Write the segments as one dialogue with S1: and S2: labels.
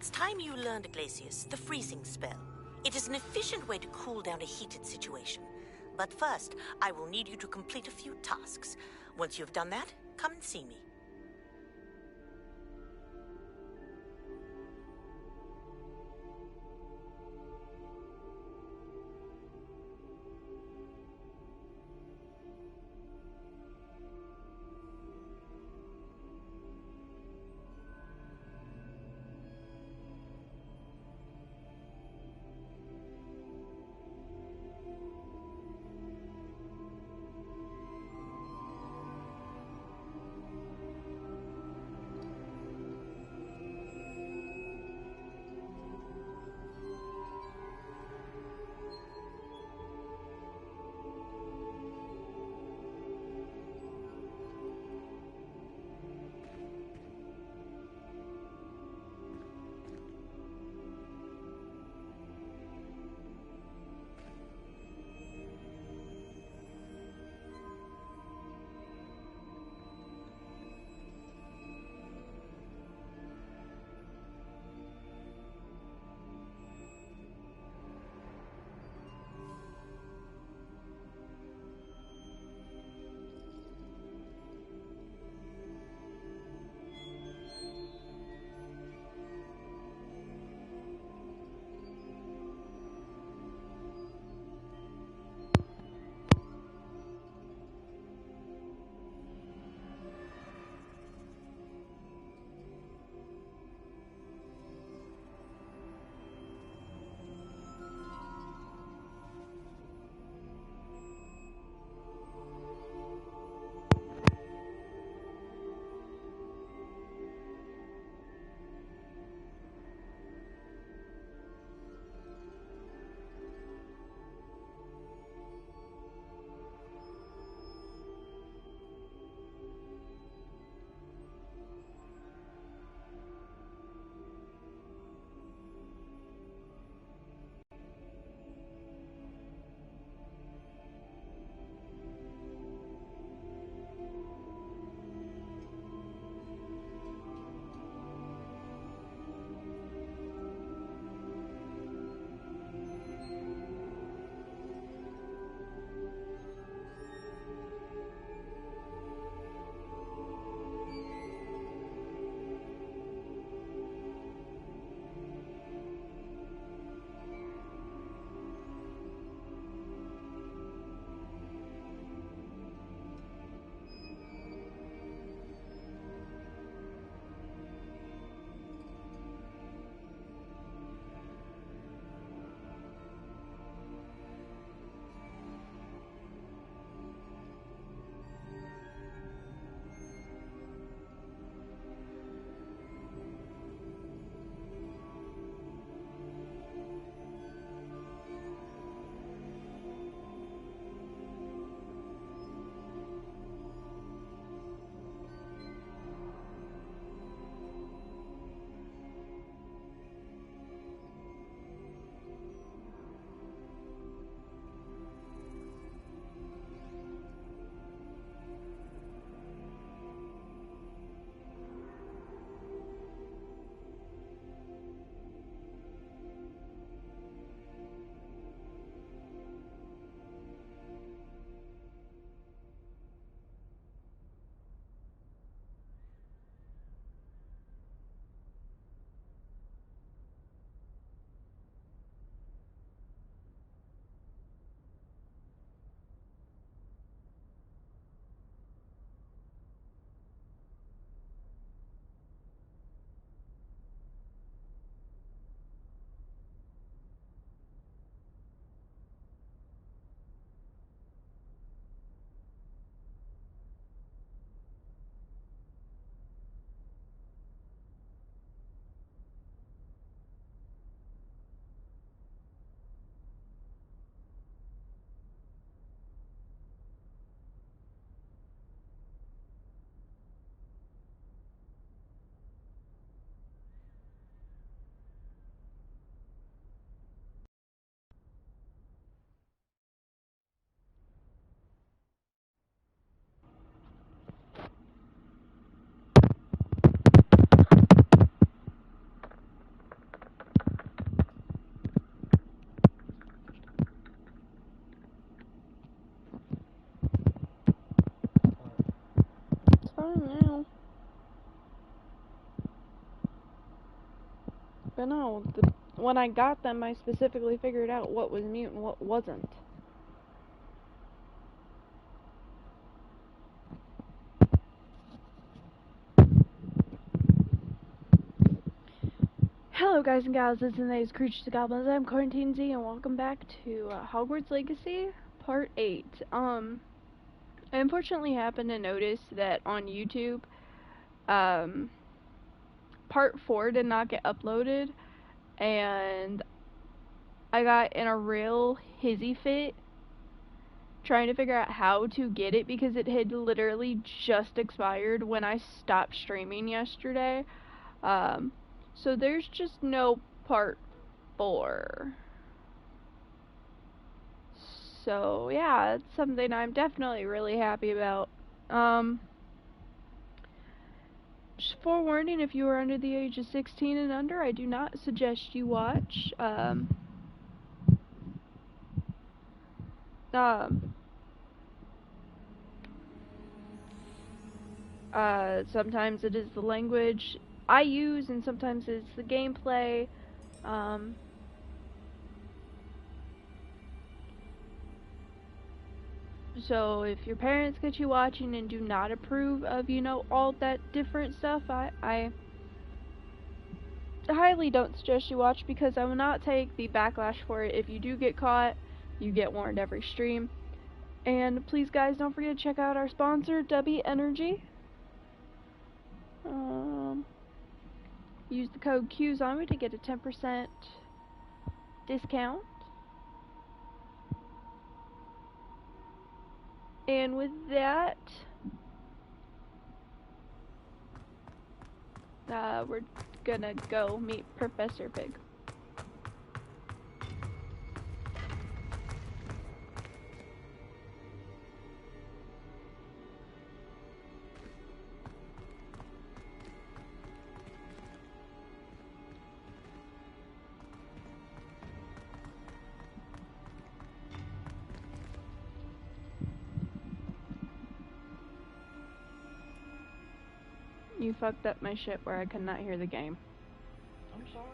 S1: It's time you learned, Glacius, the freezing spell. It is an efficient way to cool down a heated situation. But first, I will need you to complete a few tasks. Once you've done that, come and see me.
S2: But no, when I got them, I specifically figured out what was mute and what wasn't. Hello guys and gals, this is Creatures and Goblins. I'm Quarantine Z and welcome back to Hogwarts Legacy Part 8. I unfortunately happened to notice that on YouTube, Part 4 did not get uploaded, and I got in a real hizzy fit trying to figure out how to get it because it had literally just expired when I stopped streaming yesterday. So there's just no Part 4. So yeah, it's something I'm definitely really happy about. Just forewarning, if you are under the age of 16 and under, I do not suggest you watch. Sometimes it is the language I use, and sometimes it's the gameplay. So if your parents get you watching and do not approve of, you know, all that different stuff, I highly don't suggest you watch, because I will not take the backlash for it. If you do get caught, you get warned every stream. And please guys, don't forget to check out our sponsor, W Energy. Use the code QZOMBIE to get a 10% discount. And with that, we're gonna go meet Professor Pig. You fucked up my shit where I could not hear the game.
S3: I'm sorry.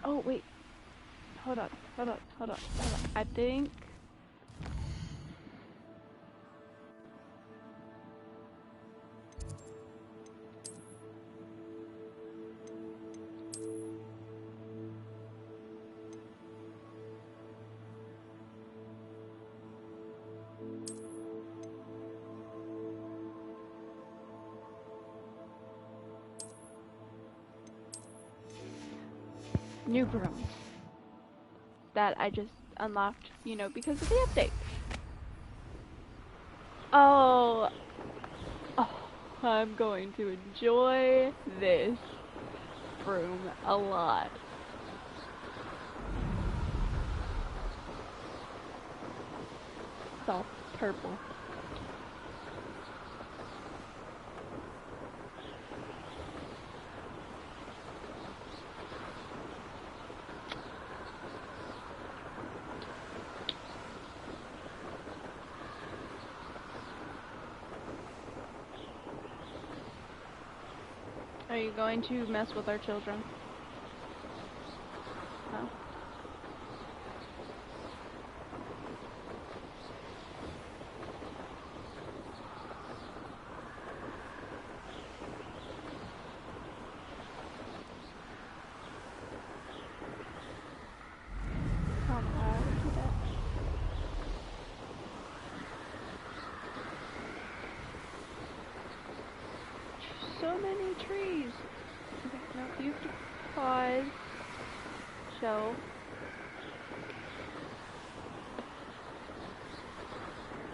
S2: Oh, wait. Hold on. I think... new brooms that I just unlocked, you know, because of the update. Oh, I'm going to enjoy this broom a lot. It's all purple. Are you going to mess with our children? No. so many trees. Okay, no, you have to pause. Show.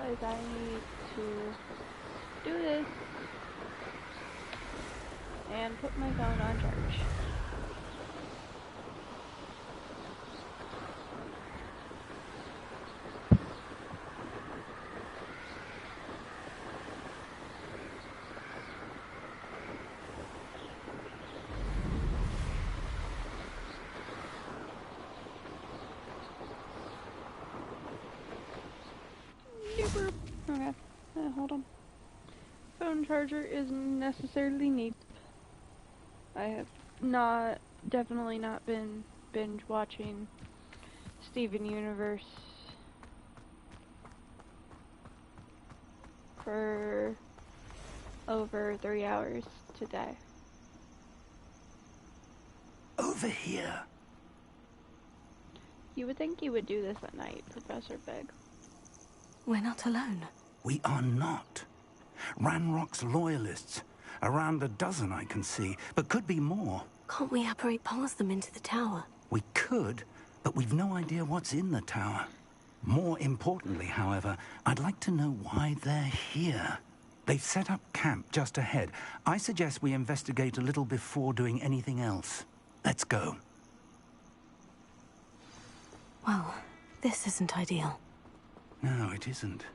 S2: Because I need to do this and put my phone on charge. Okay, hold on. Phone charger is necessarily neat. I have definitely not been binge watching Steven Universe for over 3 hours today.
S3: Over here.
S2: You would think you would do this at night, Professor Big.
S4: We're not alone.
S3: We are not. Ranrock's loyalists. Around a dozen I can see, but could be more.
S4: Can't we apparate past them into the tower?
S3: We could, but we've no idea what's in the tower. More importantly, however, I'd like to know why they're here. They've set up camp just ahead. I suggest we investigate a little before doing anything else. Let's go.
S4: Well, this isn't ideal.
S3: No, it isn't.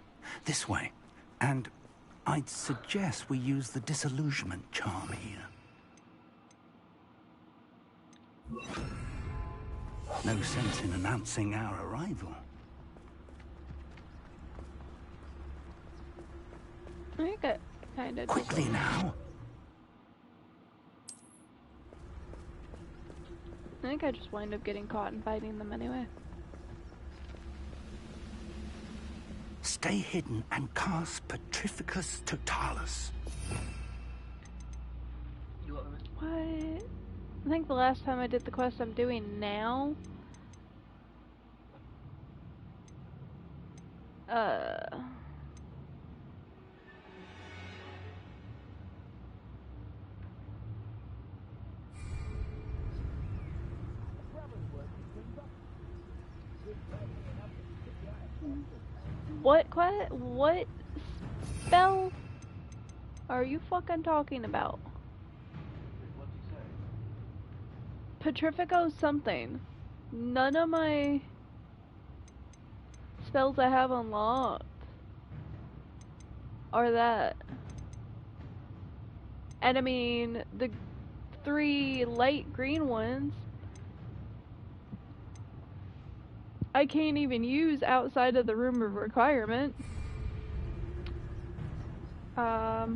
S3: This way. And I'd suggest we use the disillusionment charm here. No sense in announcing our arrival.
S2: I got kind of...
S3: Quickly now.
S2: I think I just wind up getting caught and fighting them anyway.
S3: Stay hidden and cast Petrificus Totalis.
S2: What? I think the last time I did the quest I'm doing now... What spell are you fucking talking about? Petrifico something. None of my spells I have unlocked are that. And I mean, the 3 light green ones I can't even use outside of the room of requirement.
S4: Tell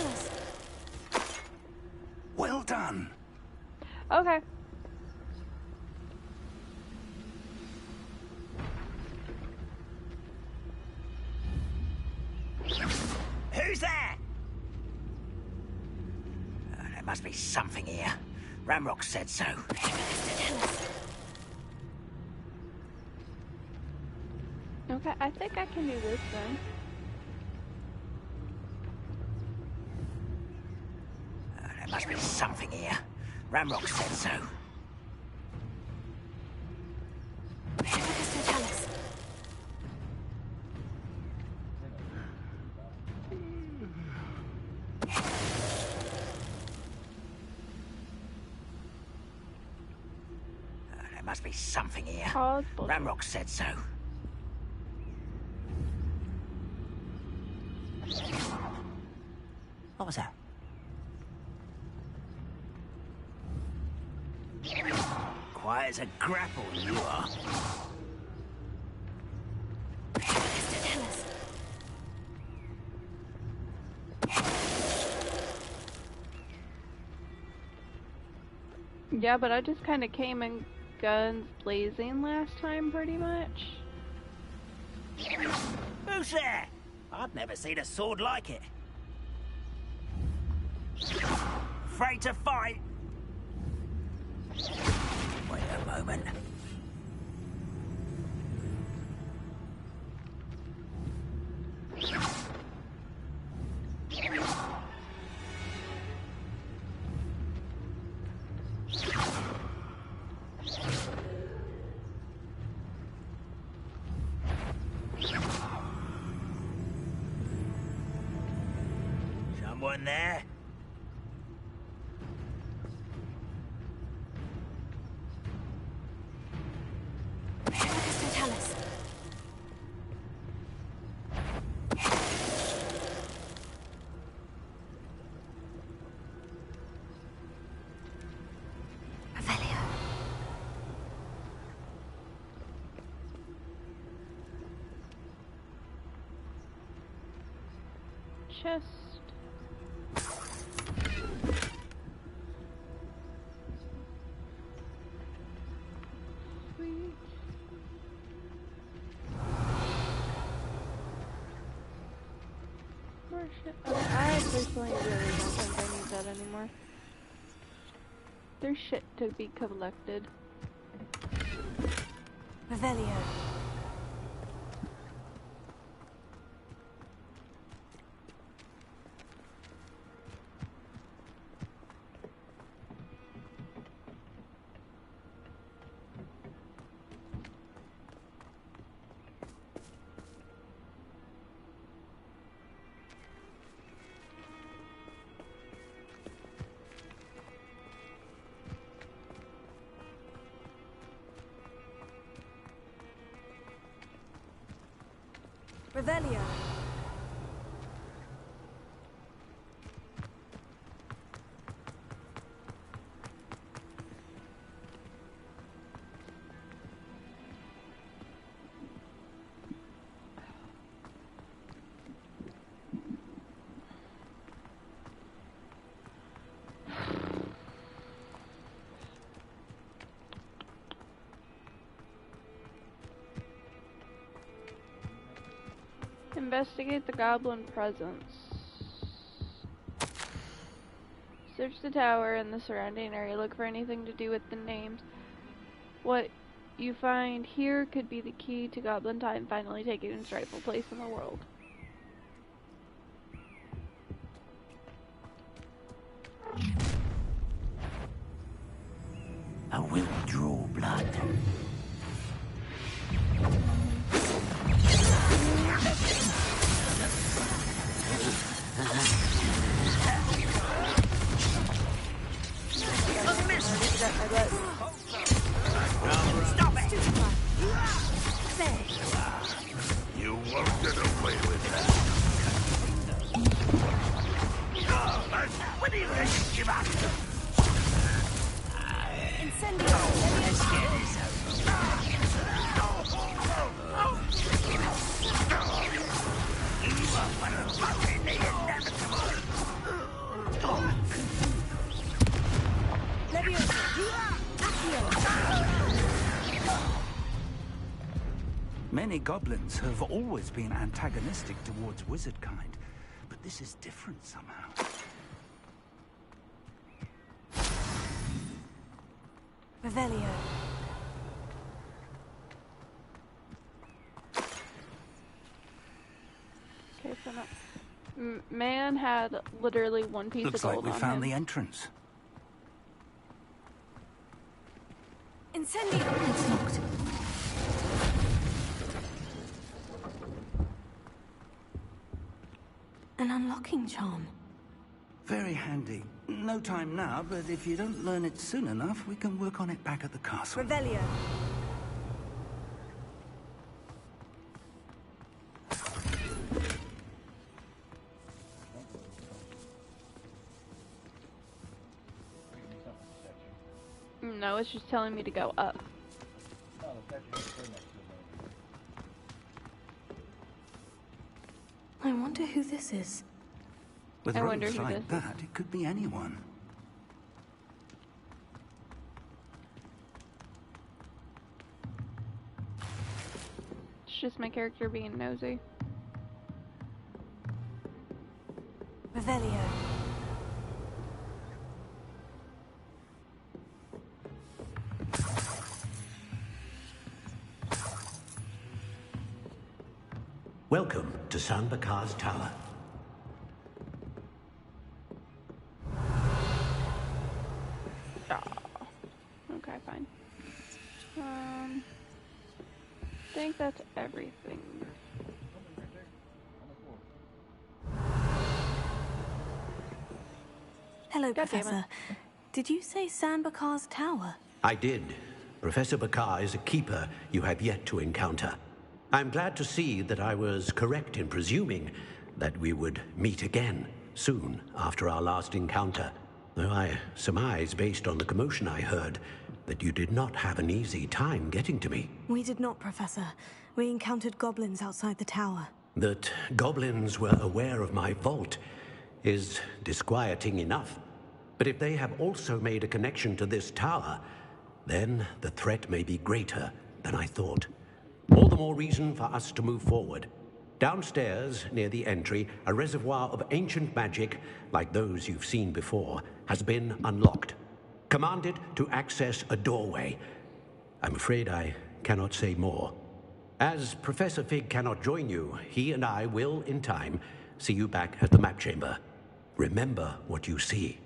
S4: us.
S3: Well done.
S2: Okay.
S5: Who's there? There must be something here. Ramrock said so.
S2: Okay, I think I can do this then.
S5: There must be something here. Ramrock said so.
S4: Tell us.
S5: There must be something here.
S2: Pause.
S5: Ramrock said so. What was that? Quiet as a grapple, you are.
S4: Tell us.
S2: Yeah, but I just kind of came in guns blazing last time, pretty much.
S5: Who's there? I've never seen a sword like it. Afraid to fight? Wait a moment. Someone there?
S4: Tell us. Revelio.
S2: Chest. Sweet. More shit. Okay, I personally really don't think I need that anymore. There's shit to be collected.
S4: Revelio. Revelio.
S2: Investigate the goblin presence. Search the tower and the surrounding area. Look for anything to do with the names. What you find here could be the key to Goblin Time finally taking its rightful place in the world.
S5: I will draw blood.
S1: Stop it!
S6: You won't get away with that.
S5: What do you think you give up?
S3: Many goblins have always been antagonistic towards wizard kind, but this is different somehow.
S4: Revelio.
S2: Okay, so now, man had literally one piece
S3: Looks
S2: of
S3: like
S2: gold
S3: we
S2: on
S3: found
S2: him.
S3: the entrance.
S4: Incendio. It's locked. An unlocking charm.
S3: Very handy. No time now, but if you don't learn it soon enough, we can work on it back at the castle.
S4: Revelio.
S2: No, it's just telling me to go up.
S4: I wonder who this is.
S3: With
S2: I wonder
S3: robes
S2: who
S3: like
S2: this is.
S3: that, it could be anyone.
S2: It's just my character being nosy.
S4: Revelio.
S7: Welcome to San Bakar's Tower.
S2: Okay, fine. I think that's everything.
S4: Hello,
S2: God damn it.
S4: Professor. Did you say San Bakar's tower?
S7: I did. Professor Bakar is a keeper you have yet to encounter. I'm glad to see that I was correct in presuming that we would meet again soon after our last encounter. Though I surmise, based on the commotion I heard, that you did not have an easy time getting to me.
S4: We did not, Professor. We encountered goblins outside the tower.
S7: That goblins were aware of my vault is disquieting enough. But if they have also made a connection to this tower, then the threat may be greater than I thought. All the more reason for us to move forward. Downstairs, near the entry, a reservoir of ancient magic, like those you've seen before, has been unlocked. Commanded to access a doorway. I'm afraid I cannot say more. As Professor Fig cannot join you, he and I will, in time, see you back at the map chamber. Remember what you see.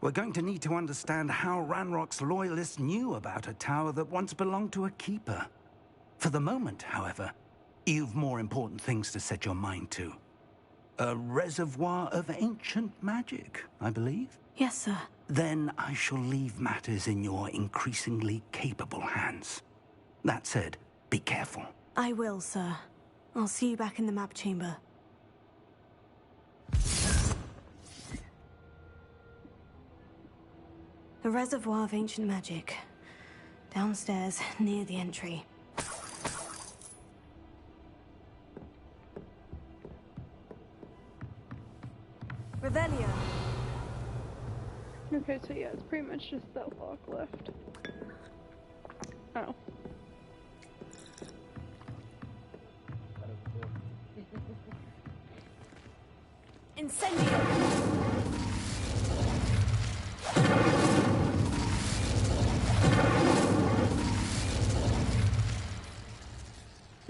S3: We're going to need to understand how Ranrock's loyalists knew about a tower that once belonged to a keeper. For the moment, however, you've more important things to set your mind to. A reservoir of ancient magic, I believe?
S4: Yes, sir.
S3: Then I shall leave matters in your increasingly capable hands. That said, be careful.
S4: I will, sir. I'll see you back in the map chamber. The reservoir of ancient magic. Downstairs, near the entry. Revelio.
S2: Okay, so yeah, it's pretty much just that lock left. Oh.
S4: Incendio.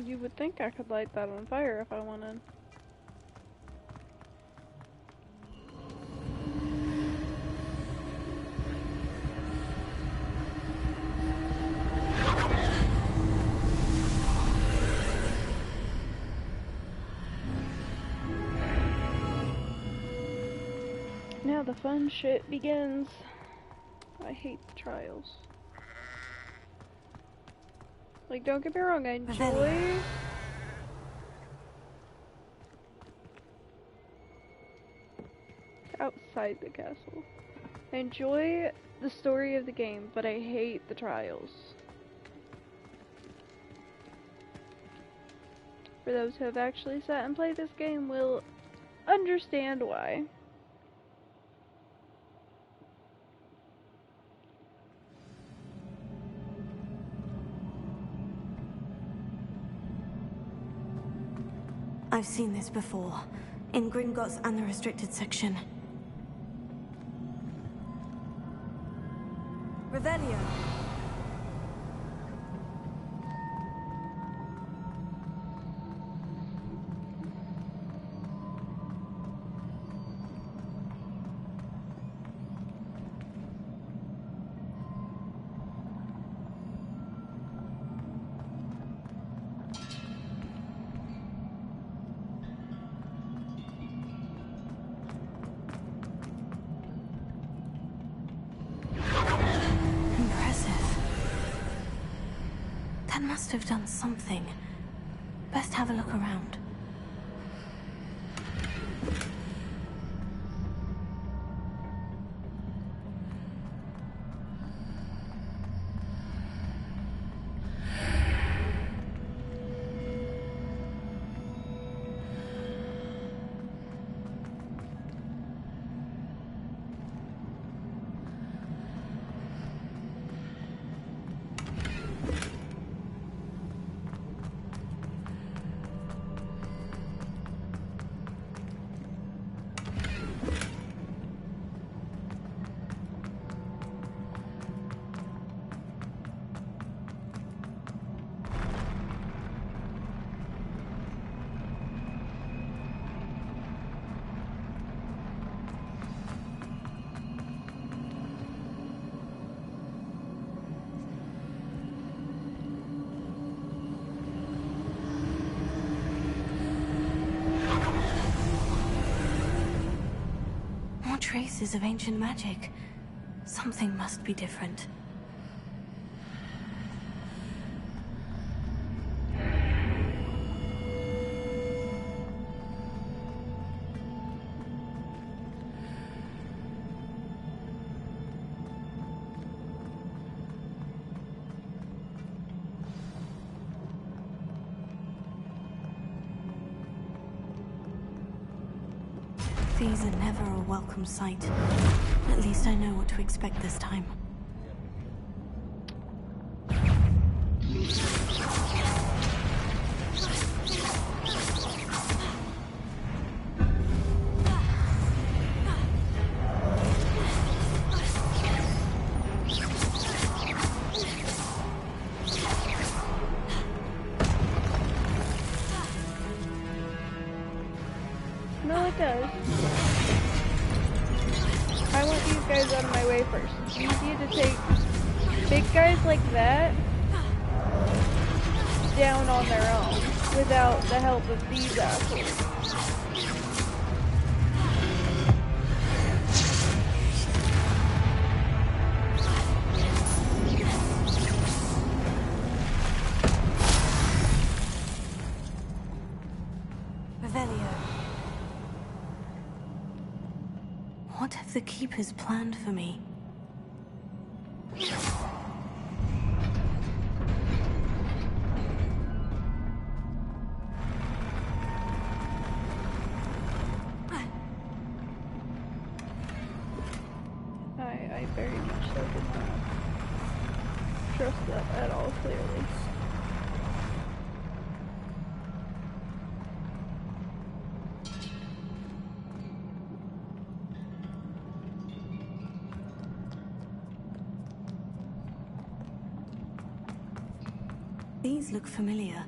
S2: You would think I could light that on fire if I wanted. Now the fun shit begins. I hate the trials. Like, don't get me wrong, I enjoy... outside the castle. I enjoy the story of the game, but I hate the trials. For those who have actually sat and played this game will understand why.
S4: I've seen this before, in Gringotts and the restricted section. Revelio. Must have done something. Best have a look around. traces of ancient magic. Something must be different. These are never a welcome sight. At least I know what to expect this time.
S2: No, it does. I want these guys out of my way first. It's easy to take big guys like that down on their own without the help of these assholes.
S4: What have the Keepers planned for me?
S2: I very much so did not trust that at all, clearly.
S4: These look familiar.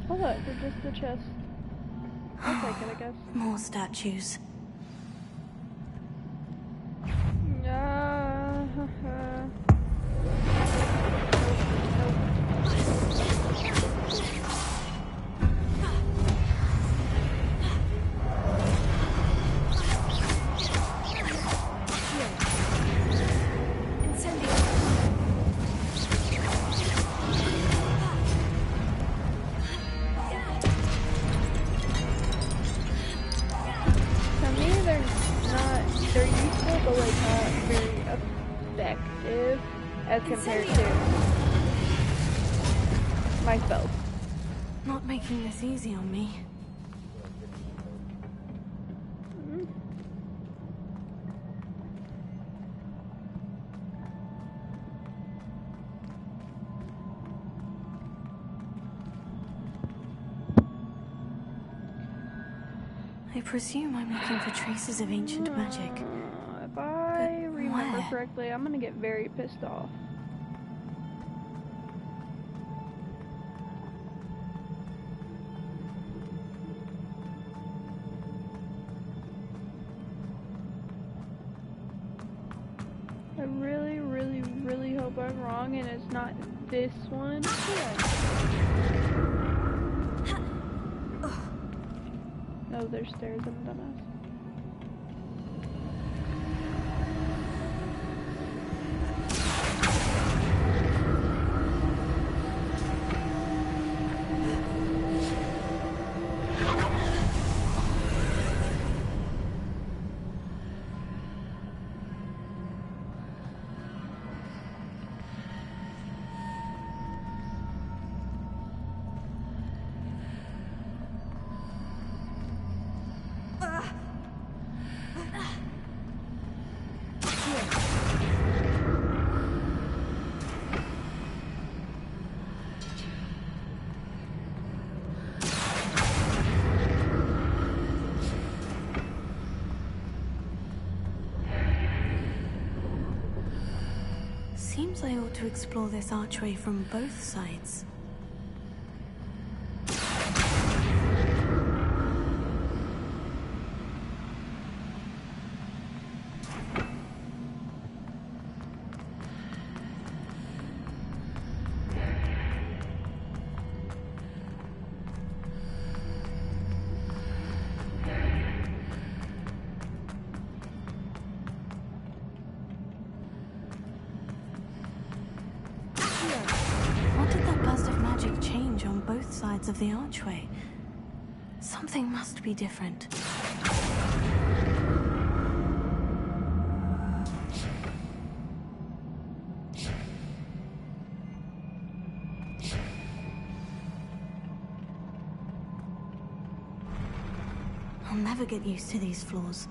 S2: Oh look, they're just the chest. I'll take it, I guess.
S4: More statues.
S2: As compared to my spells.
S4: Not making this easy on me. I presume I'm looking for traces of ancient magic.
S2: If I remember
S4: where?
S2: correctly, I'm gonna get very pissed off. I really, really, really hope I'm wrong and it's not this one. No, there's stairs, I'm a dumbass.
S4: seems I ought to explore this archway from both sides. What did that burst of magic change on both sides of the archway? Something must be different. I'll never get used to these floors.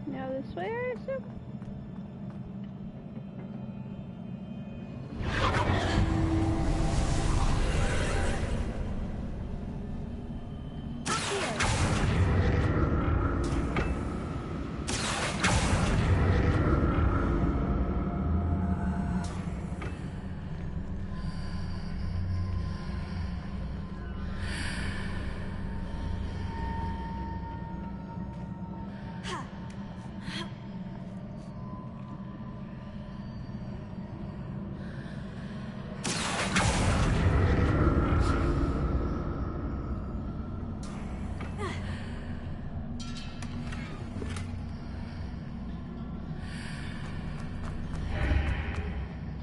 S2: Now this way, I assume?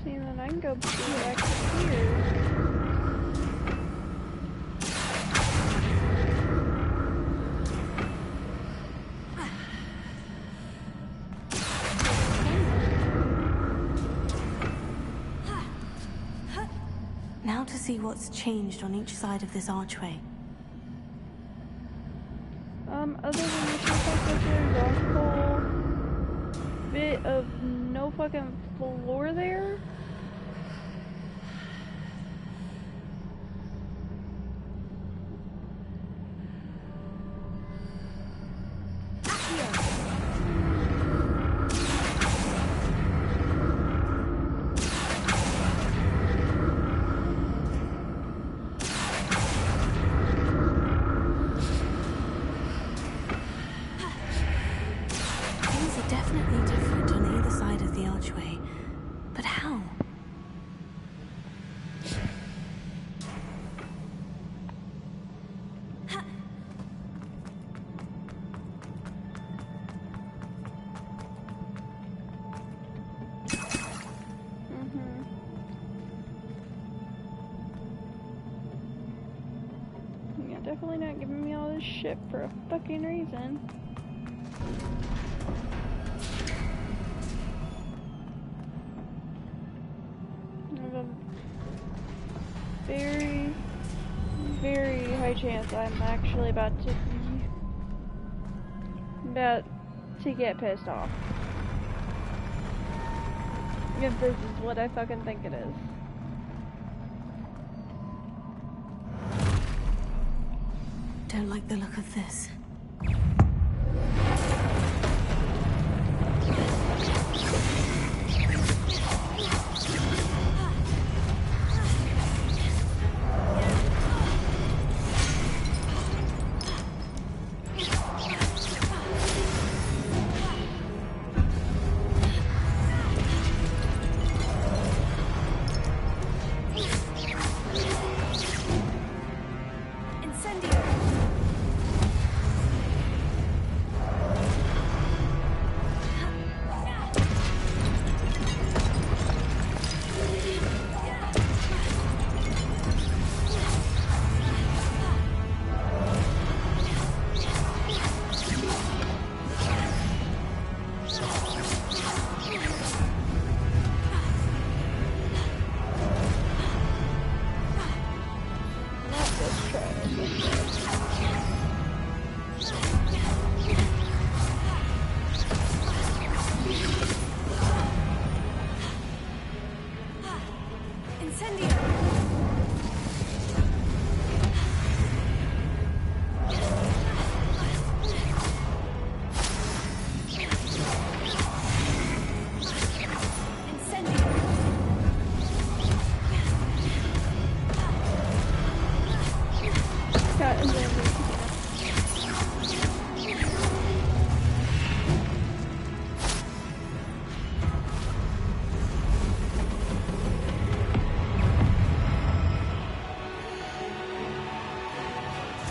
S2: See, then I can go back to here.
S4: to see what's changed on each side of this archway.
S2: Other than this, looks like there's a whole bit of no fucking floor there. Definitely not giving me all this shit for a fucking reason. There's a very, very high chance I'm actually about to get pissed off. If this is what I fucking think it is.
S4: Don't like the look of this.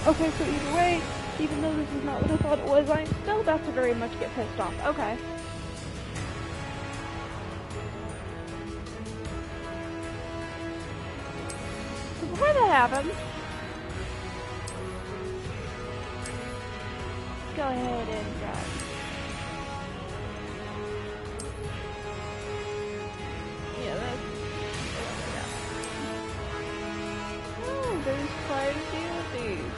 S2: Okay, so either way, even though this is not what I thought it was, I'm still about to very much get pissed off. Okay. So before that happens, go ahead and yeah, that's oh, there's quite a few of these.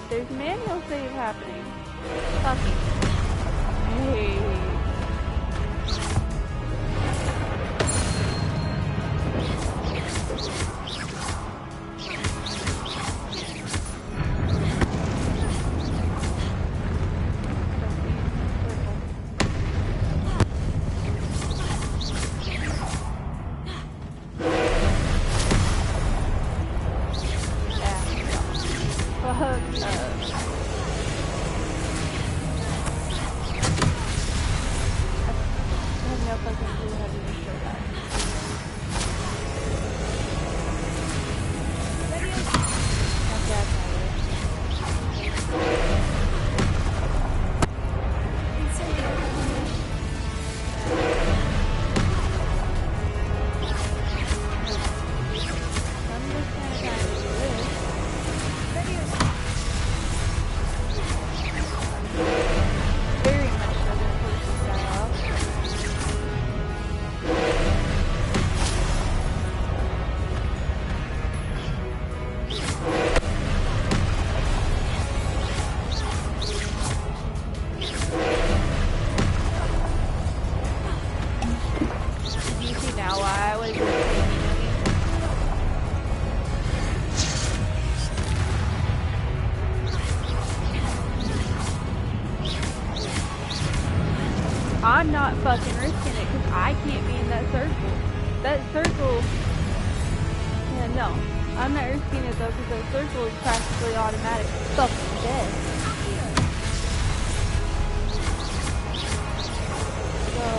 S2: There's manual save happening. Fucking. Hey. I'm not fucking risking it because I can't be in that circle. That circle, yeah, no. I'm not risking it though because that circle is practically automatic fucking death. So,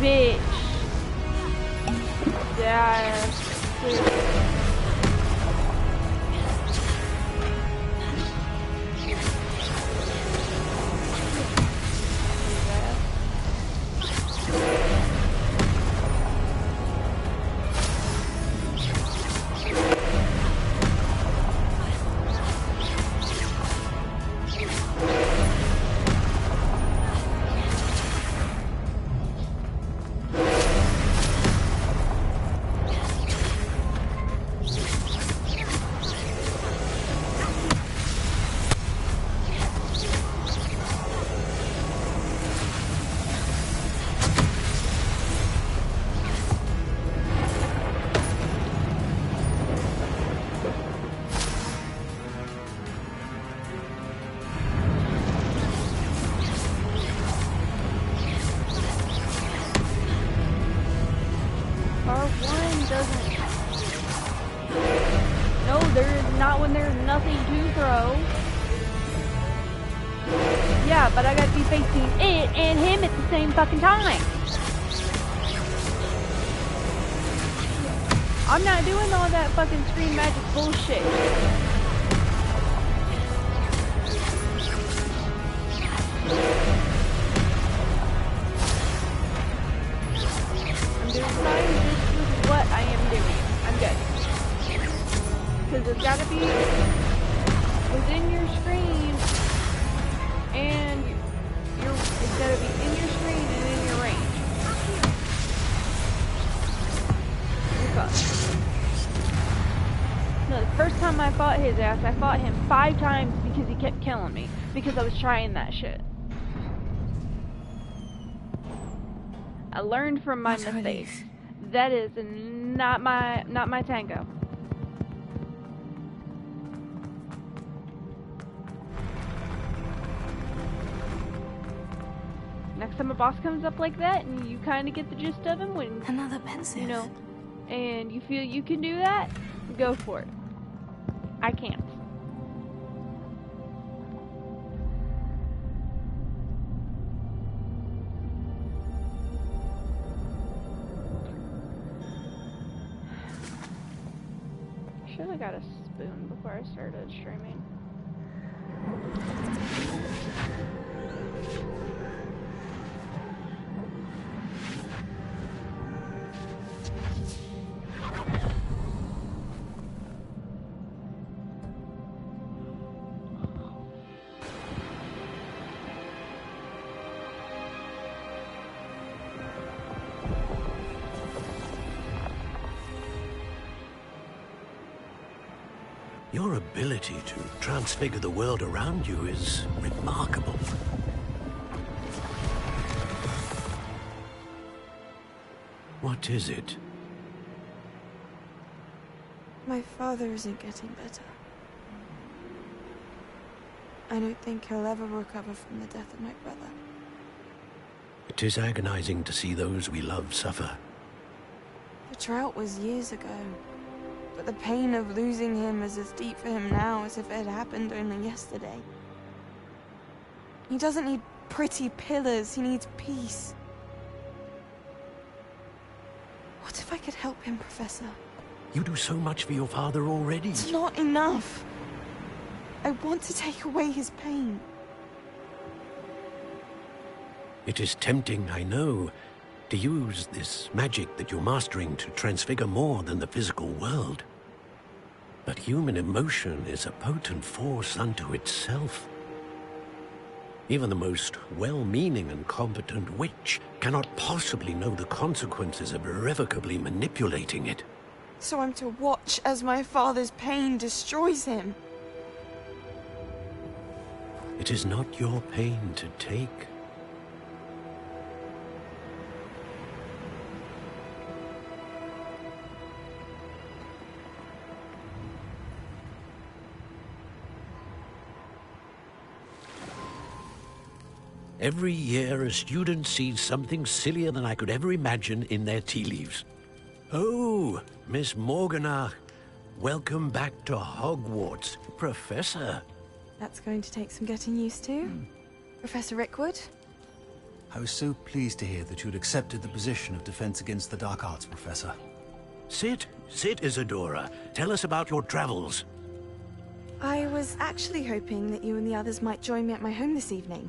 S2: bitch. Yeah. R1 doesn't... No, there's not when there's nothing to throw. Yeah, but I gotta be facing it and him at the same fucking time. I'm not doing all that fucking screen magic bullshit. I'm doing fine just with what I am doing. I'm good. Because it's gotta be within your screen, and it's gotta be in your screen and in your range. No, the first time I fought his ass, I fought him 5 times because he kept killing me. Because I was trying that shit. I learned from my mistakes. That is not my tango. Next time a boss comes up like that and you kind of get the gist of him when
S4: Another pensive.
S2: you know, and you feel you can do that, go for it. I can't. Should have got a spoon before I started streaming.
S7: Your ability to transfigure the world around you is remarkable. What is it?
S8: My father isn't getting better. I don't think he'll ever recover from the death of my brother.
S7: It is agonizing to see those we love suffer.
S8: The drought was years ago, but the pain of losing him is as deep for him now as if it had happened only yesterday. He doesn't need pretty pillars, he needs peace. What if I could help him, Professor?
S7: You do so much for your father already.
S8: It's not enough. I want to take away his pain.
S7: It is tempting, I know, to use this magic that you're mastering to transfigure more than the physical world. But human emotion is a potent force unto itself. Even the most well-meaning and competent witch cannot possibly know the consequences of irrevocably manipulating it.
S8: So I'm to watch as my father's pain destroys him.
S7: It is not your pain to take. Every year, a student sees something sillier than I could ever imagine in their tea leaves. Oh, Miss Morganach, welcome back to Hogwarts, Professor.
S8: That's going to take some getting used to. Professor Rickwood?
S9: I was so pleased to hear that you'd accepted the position of Defense Against the Dark Arts, Professor.
S7: Sit, Isadora. Tell us about your travels.
S8: I was actually hoping that you and the others might join me at my home this evening.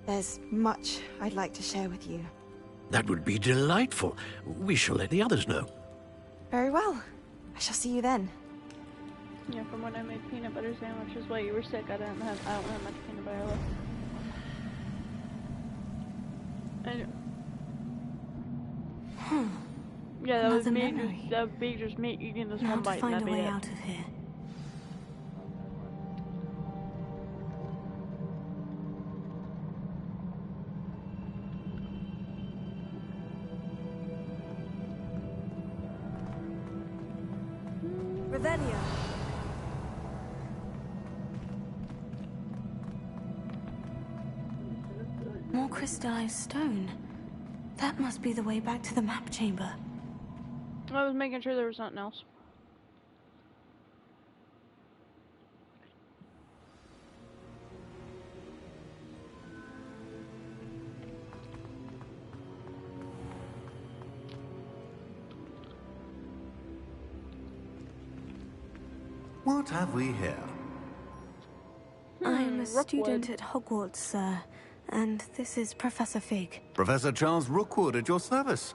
S8: There's much I'd like to share with you.
S7: That would be delightful. We shall let the others know.
S8: Very well. I shall see you then.
S2: Yeah, from when I made peanut butter sandwiches while you were sick, I don't have much peanut butter left. Yeah, that was me just me eating this one bite and that'd be it.
S4: Out of here.
S8: Revelio.
S4: More crystallized stone. That must be the way back to the map chamber.
S2: I was making sure there was something else.
S6: What have we here?
S4: I'm a student at Hogwarts, sir. And this is Professor Fig.
S6: Professor Charles Rookwood at your service.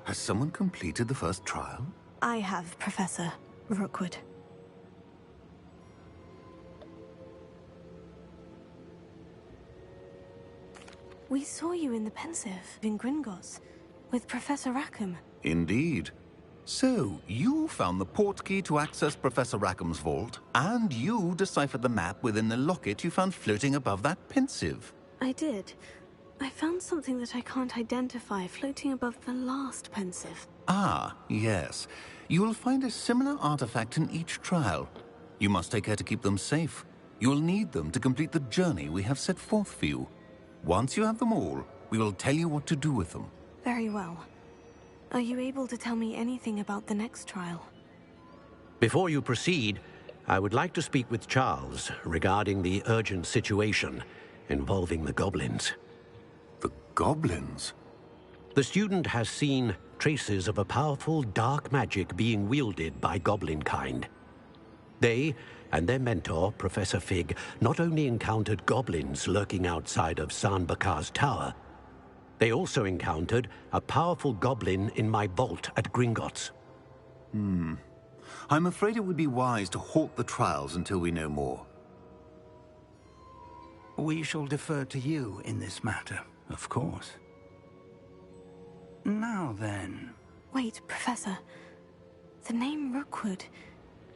S6: Has someone completed the first trial?
S4: I have, Professor Rookwood. We saw you in the Pensive in Gringotts with Professor Rackham.
S6: Indeed. So, you found the portkey to access Professor Rackham's vault, and you deciphered the map within the locket you found floating above that Pensive.
S4: I did. I found something that I can't identify floating above the last Pensive.
S6: Ah, yes. You will find a similar artifact in each trial. You must take care to keep them safe. You will need them to complete the journey we have set forth for you. Once you have them all, we will tell you what to do with them.
S4: Very well. Are you able to tell me anything about the next trial?
S7: Before you proceed, I would like to speak with Charles regarding the urgent situation involving the goblins.
S6: The goblins?
S7: The student has seen traces of a powerful dark magic being wielded by goblin kind. They and their mentor, Professor Fig, not only encountered goblins lurking outside of San Bakar's tower, they also encountered a powerful goblin in my vault at Gringotts.
S6: I'm afraid it would be wise to halt the trials until we know more.
S3: We shall defer to you in this matter, of course. Now then...
S4: Wait, Professor. The name Rookwood.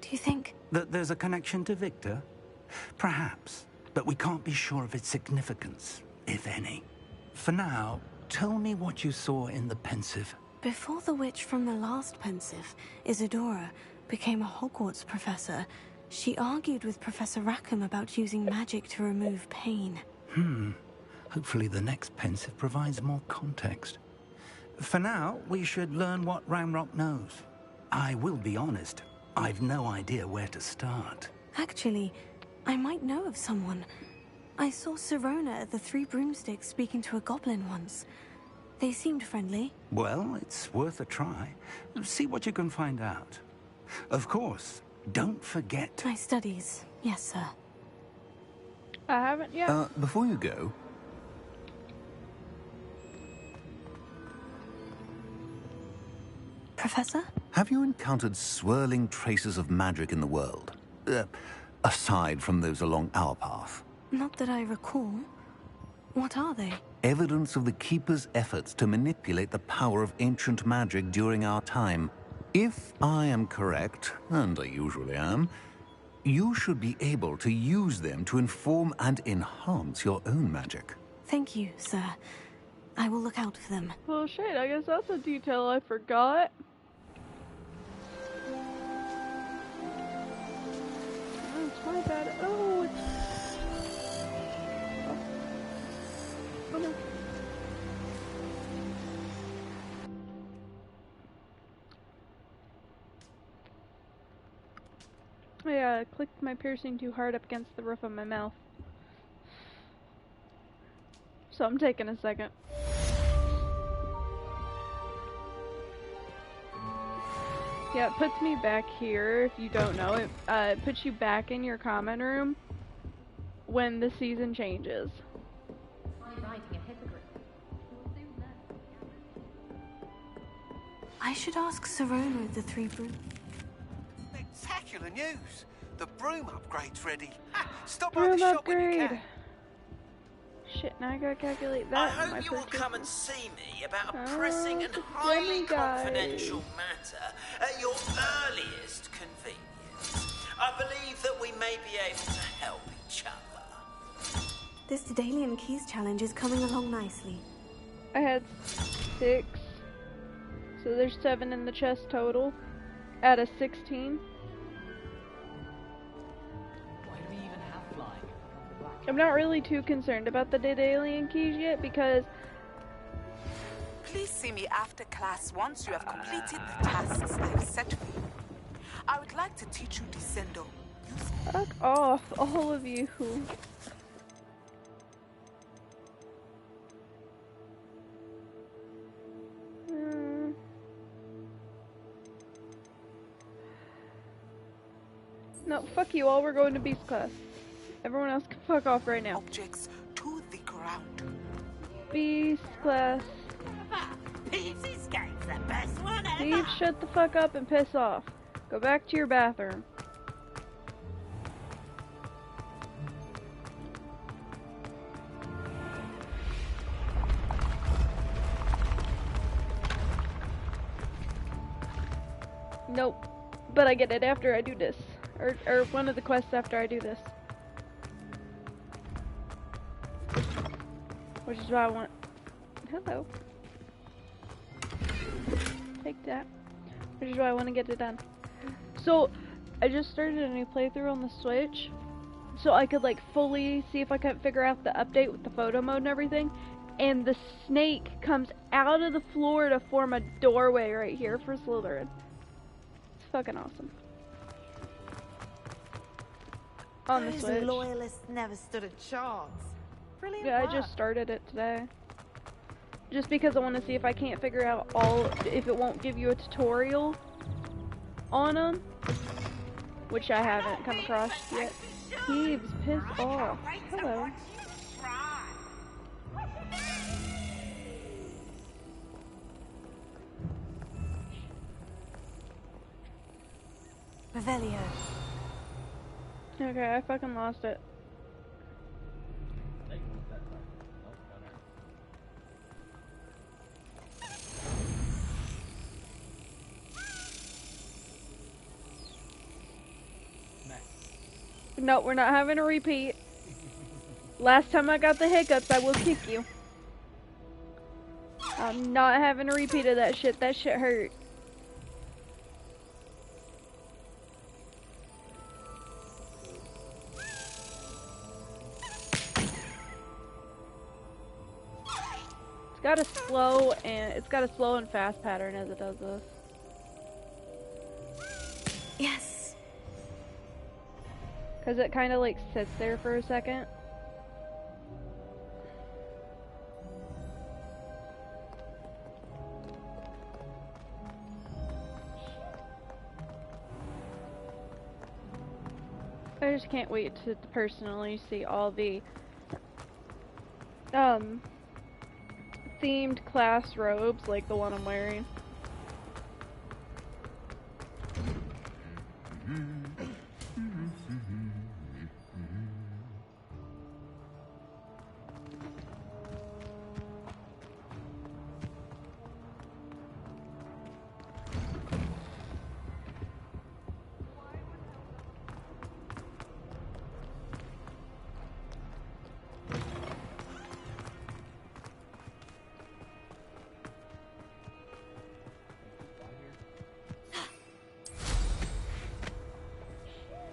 S4: Do you think...
S3: that there's a connection to Victor? Perhaps, but we can't be sure of its significance, if any. For now, tell me what you saw in the Pensive.
S4: Before the witch from the last Pensive, Isadora, became a Hogwarts professor, she argued with Professor Rackham about using magic to remove pain.
S3: Hopefully the next Pensive provides more context. For now, we should learn what Ramrock knows. I will be honest, I've no idea where to start.
S4: Actually, I might know of someone. I saw Sirona at the Three Broomsticks speaking to a goblin once. They seemed friendly.
S3: Well, it's worth a try. See what you can find out. Of course, don't forget...
S4: My studies. Yes, sir.
S2: I haven't yet.
S6: Before you go...
S4: Professor?
S6: Have you encountered swirling traces of magic in the world? Aside from those along our path?
S4: Not that I recall. What are they?
S6: Evidence of the Keeper's efforts to manipulate the power of ancient magic during our time. If I am correct, and I usually am, you should be able to use them to inform and enhance your own magic.
S4: Thank you, sir. I will look out for them.
S2: Well, shit, I guess that's a detail I forgot. Oh, it's my bad. Oh, it's... I clicked my piercing too hard up against the roof of my mouth. So I'm taking a second. Yeah, it puts me back here, if you don't know. It puts you back in your common room when the season changes.
S4: I should ask Serona at the Three Broom.
S10: Spectacular news! The broom upgrade's ready. Stop by
S2: Broom
S10: the shop when you
S2: upgrade!
S10: can.
S2: Shit, now I gotta calculate that.
S5: I
S2: in my
S5: hope you will
S2: purchase.
S5: come and see me about a pressing and
S2: the
S5: highly
S2: demigods.
S5: confidential matter at your earliest convenience. I believe that we may be able to help each other.
S4: This Daedalian Keys challenge is coming along nicely.
S2: I had 6. So there's 7 in the chest total. Out of 16.
S11: Why do we even have flying?
S2: I'm not really too concerned about the Daedalian Keys yet because
S12: Please see me after class once you have completed the tasks I have set for you. I would like to teach you Descendo.
S2: fuck off, all of you. No, fuck you all, we're going to Beast class. Everyone else can fuck off right now.
S12: Objects to the ground.
S2: Beast class.
S1: Pete's Escape's the best one ever.
S2: Steve, shut the fuck up and piss off. Go back to your bathroom. Nope. But I get it after I do this. Or one of the quests after I do this. Which is why I want... Hello. Take that. Which is why I want to get it done. So, I just started a new playthrough on the Switch. So I could like fully see if I could figure out the update with the photo mode and everything. And the snake comes out of the floor to form a doorway right here for Slytherin. It's fucking awesome. On the
S1: Those
S2: Switch.
S1: loyalists never stood a chance. Brilliant
S2: Yeah,
S1: work.
S2: I just started it today. Just because I want to see if I can't figure out if it won't give you a tutorial on them. Which I haven't come across yet. Heaves, piss off. Hello.
S4: Revelio.
S2: Okay, I fucking lost it. No, we're not having a repeat. Last time I got the hiccups, I will kick you. I'm not having a repeat of that shit. That shit hurt. It's got a slow and fast pattern as it does this.
S4: Yes.
S2: Cause it kind of like sits there for a second. I just can't wait to personally see all the themed class robes like the one I'm wearing.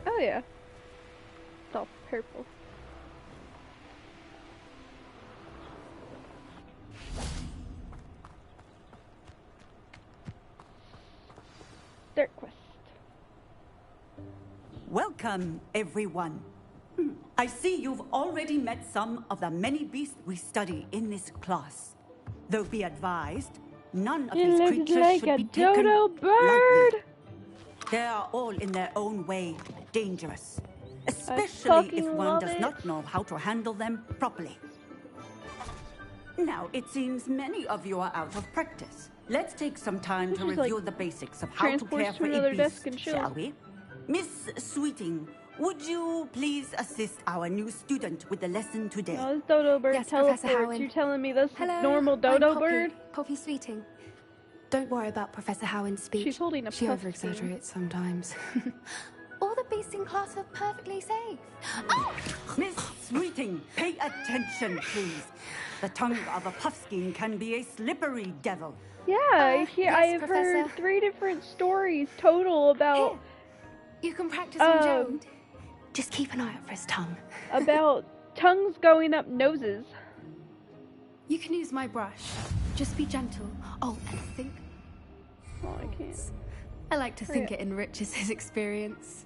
S2: Oh yeah. It's all purple. Dirt quest.
S13: Welcome, everyone. I see you've already met some of the many beasts we study in this class. Though be advised, none of these creatures
S2: like
S13: should
S2: a
S13: be taken
S2: dodo bird.
S13: lightly. They are all in their own way dangerous, especially if one does not know how to handle them properly. Now, it seems many of you are out of practice. Let's take some time to review the basics of how to care for a beast, shall we? Miss Sweeting, would you please assist our new student with the lesson today?
S2: Oh, this dodo bird teleports. You're telling me this normal dodo bird?
S14: Poppy Sweeting. Don't worry about Professor Howard's speech.
S2: She's holding a
S14: She
S2: puff
S14: over-exaggerates sometimes. All the beasts in class are perfectly safe.
S13: Oh! Miss Sweeting, pay attention, please. The tongue of a puffskein can be a slippery devil.
S2: Yeah,
S14: yes,
S2: I've
S14: Professor.
S2: heard 3 different stories total about...
S14: Here. You can practice on Gerald. Just keep an eye out for his tongue.
S2: about tongues going up noses.
S14: You can use my brush. Just be gentle. Oh, and think.
S2: Oh, I can't.
S14: I like to think it enriches his experience.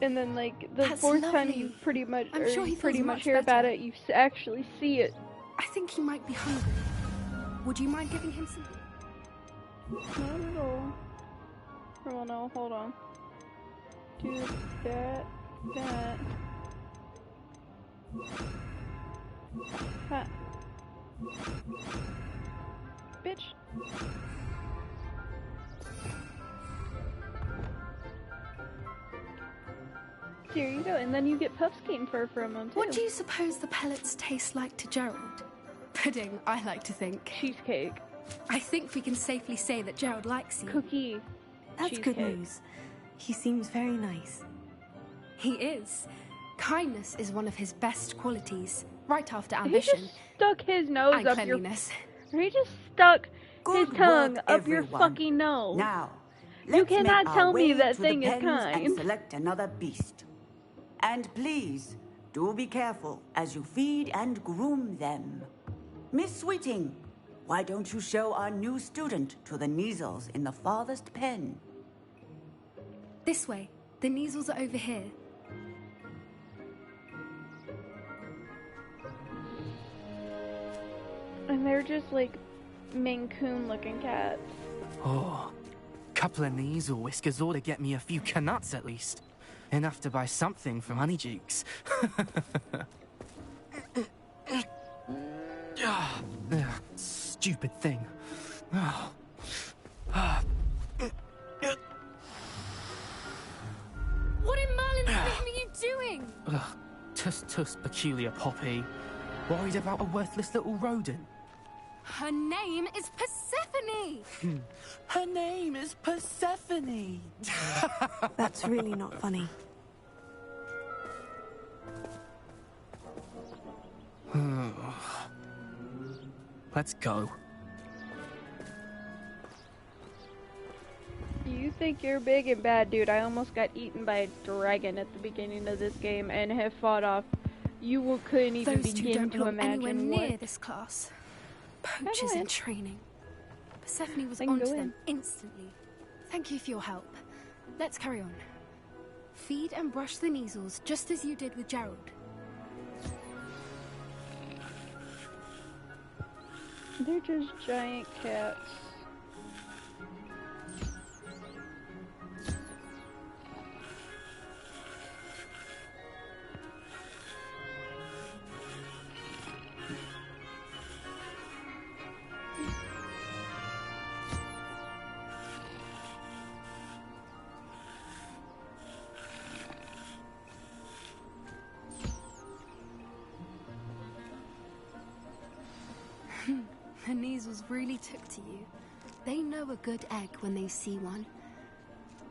S2: And then, like, the fourth time you pretty much,
S14: much
S2: hear about
S14: better.
S2: it, you actually see it.
S14: I think he might be hungry. Would you mind giving him some?
S2: Not at all. Oh no, hold on. Do that. Ha. Bitch. Here you go, and then you get puffskein fur from them too.
S14: What do you suppose the pellets taste like to Gerald? Pudding, I like to think.
S2: Cheesecake.
S14: I think we can safely say that Gerald likes you.
S2: Cookie.
S4: That's
S2: Cheesecake.
S4: good news. He seems very nice.
S14: He is. Kindness is one of his best qualities, right after ambition.
S2: He just stuck his nose
S14: and
S2: up
S14: cleanliness.
S2: He just stuck
S13: Good
S2: his tongue
S13: work,
S2: up your
S13: everyone.
S2: fucking nose.
S13: Now,
S2: You
S13: let's
S2: cannot
S13: make
S2: tell
S13: our
S2: me
S13: way
S2: that
S13: to
S2: thing
S13: the
S2: is
S13: pens
S2: kind.
S13: and select another beast. And please, do be careful as you feed and groom them. Miss Sweeting, why don't you show our new student to the Neasels in the farthest pen?
S14: This way. The Neasels are over here.
S2: And they're just like Maine Coon looking cats.
S15: Oh, couple of Neasel whiskers ought to get me a few canuts at least. Enough to buy something from Honeydukes. Stupid thing. Oh.
S14: What in Merlin's name are you doing?
S15: Tuss, peculiar Poppy. Worried about a worthless little rodent?
S14: Her name is Persephone!
S15: Her name is Persephone!
S4: That's really not funny.
S15: Let's go.
S2: You think you're big and bad, dude. I almost got eaten by a dragon at the beginning of this game and have fought off. You couldn't even
S14: Those two
S2: begin
S14: don't
S2: to
S14: belong anywhere
S2: imagine
S14: near
S2: what.
S14: this class. Poachers in training. Persephone was
S2: I can
S14: onto
S2: go
S14: them
S2: in.
S14: instantly. Thank you for your help. Let's carry on. Feed and brush the Neasels just as you did with Gerald.
S2: They're just giant cats.
S14: The Neasels really took to you. They know a good egg when they see one.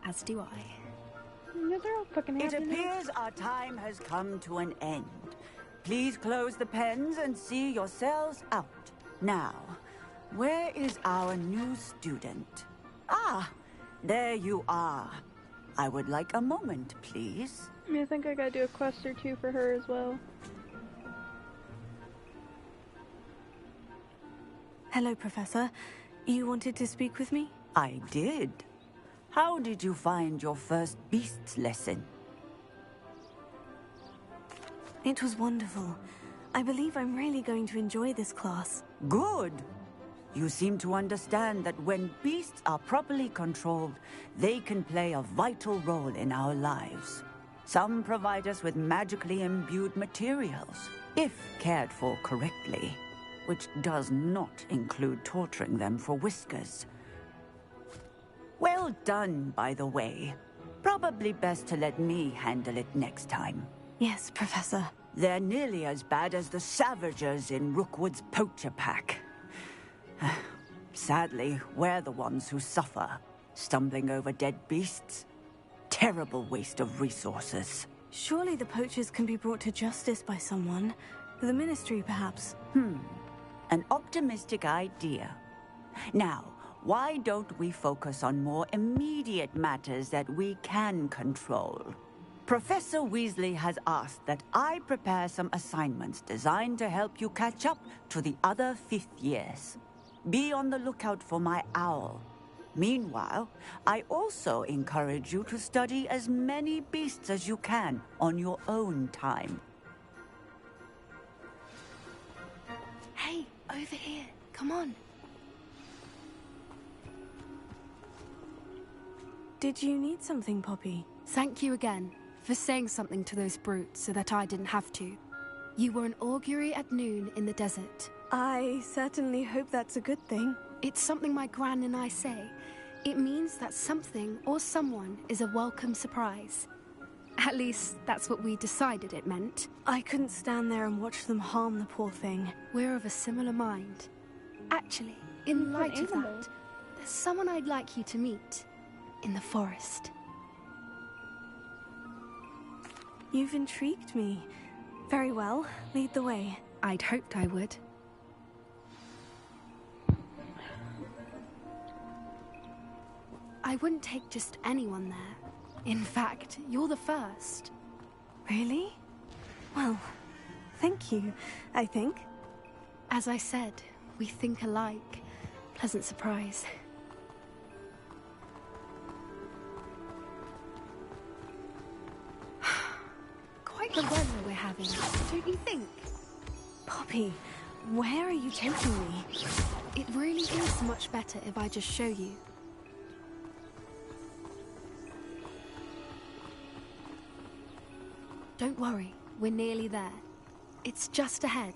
S14: As do I.
S2: No, they're all fucking
S13: It
S2: happy now.
S13: appears our time has come to an end. Please close the pens and see yourselves out. Now, where is our new student? Ah, there you are. I would like a moment, please.
S2: I think I gotta do a quest or two for her as well.
S4: Hello, Professor. You wanted to speak with me?
S13: I did. How did you find your first beasts lesson?
S4: It was wonderful. I believe I'm really going to enjoy this class.
S13: Good. You seem to understand that when beasts are properly controlled, they can play a vital role in our lives. Some provide us with magically imbued materials, if cared for correctly, which does not include torturing them for whiskers. Well done, by the way. Probably best to let me handle it next time.
S4: Yes, Professor.
S13: They're nearly as bad as the Savagers in Rookwood's poacher pack. Sadly, we're the ones who suffer, stumbling over dead beasts. Terrible waste of resources.
S4: Surely the poachers can be brought to justice by someone. The Ministry, perhaps.
S13: An optimistic idea. Now, why don't we focus on more immediate matters that we can control? Professor Weasley has asked that I prepare some assignments designed to help you catch up to the other 5th years. Be on the lookout for my owl. Meanwhile, I also encourage you to study as many beasts as you can on your own time.
S14: Hey, over here. Come on.
S4: Did you need something, Poppy?
S14: Thank you again for saying something to those brutes so that I didn't have to. You were an augury at noon in the desert.
S4: I certainly hope that's a good thing.
S14: It's something my gran and I say. It means that something or someone is a welcome surprise. At least, that's what we decided it meant.
S4: I couldn't stand there and watch them harm the poor thing.
S14: We're of a similar mind. Actually, in light of that, there's someone I'd like you to meet. In the forest.
S4: You've intrigued me. Very well. Lead the way.
S14: I'd hoped I would. I wouldn't take just anyone there. In fact, you're the first.
S4: Really? Well, thank you, I think.
S14: As I said, we think alike. Pleasant surprise. Quite the weather we're having, don't you think?
S4: Poppy, where are you taking me?
S14: It really is much better if I just show you. Don't worry, we're nearly there. It's just ahead.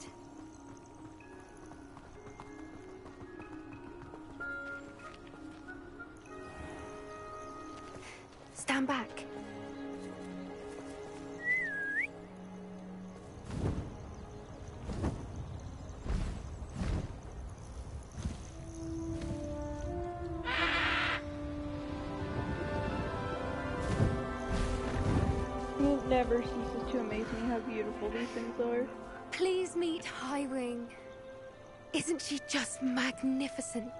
S14: Stand back.
S2: It never ceases to amaze me how beautiful these things are.
S14: Please meet Highwing. Isn't she just magnificent?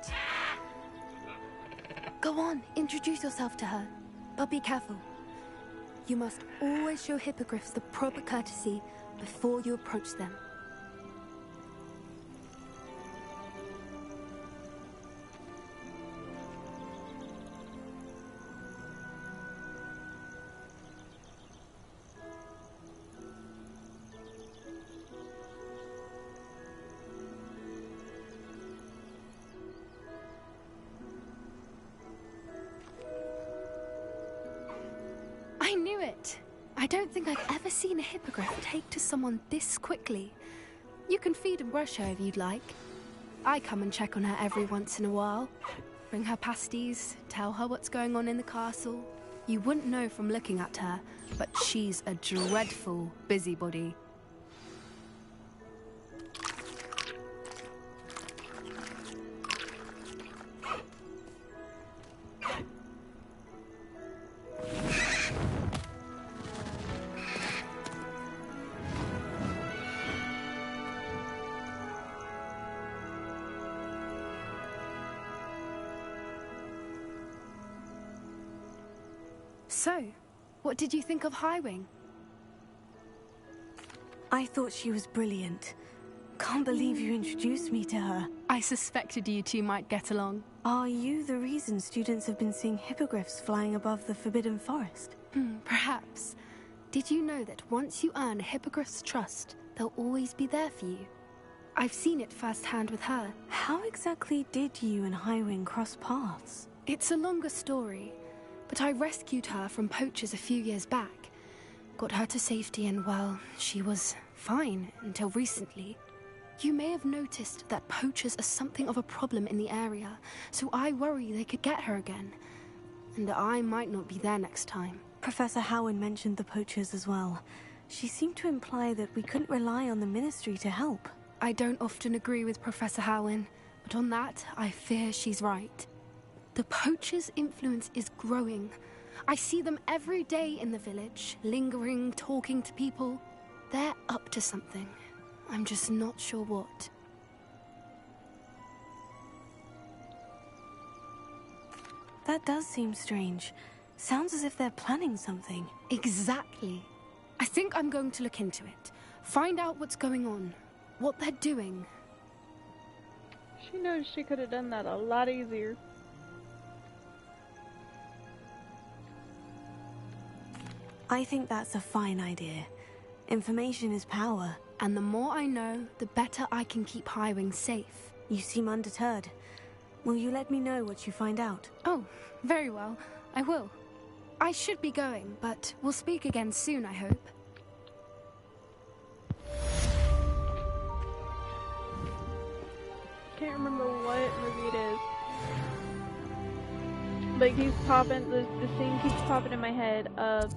S14: Go on, introduce yourself to her. But be careful. You must always show hippogriffs the proper courtesy before you approach them. I knew it! I don't think I've ever seen a hippogriff take to someone this quickly. You can feed and brush her if you'd like. I come and check on her every once in a while. Bring her pasties, tell her what's going on in the castle. You wouldn't know from looking at her, but she's a dreadful busybody. So, what did you think of Highwing?
S4: I thought she was brilliant. Can't believe you introduced me to her.
S14: I suspected you two might get along.
S4: Are you the reason students have been seeing hippogriffs flying above the Forbidden Forest?
S14: Perhaps. Did you know that once you earn a hippogriff's trust, they'll always be there for you? I've seen it firsthand with her.
S4: How exactly did you and Highwing cross paths?
S14: It's a longer story, but I rescued her from poachers a few years back. Got her to safety and, well, she was fine until recently. You may have noticed that poachers are something of a problem in the area, so I worry they could get her again. And I might not be there next time.
S4: Professor Howin mentioned the poachers as well. She seemed to imply that we couldn't rely on the Ministry to help.
S14: I don't often agree with Professor Howin, but on that, I fear she's right. The poachers' influence is growing. I see them every day in the village, lingering, talking to people. They're up to something. I'm just not sure what.
S4: That does seem strange. Sounds as if they're planning something.
S14: Exactly. I think I'm going to look into it. Find out what's going on. What they're doing.
S2: She knows she could have done that a lot easier.
S4: I think that's a fine idea. Information is power.
S14: And the more I know, the better I can keep Highwing safe.
S4: You seem undeterred. Will you let me know what you find out?
S14: Oh, very well. I will. I should be going, but we'll speak again soon, I hope.
S2: Can't remember what movie it is. But keeps popping, the scene keeps popping in my head of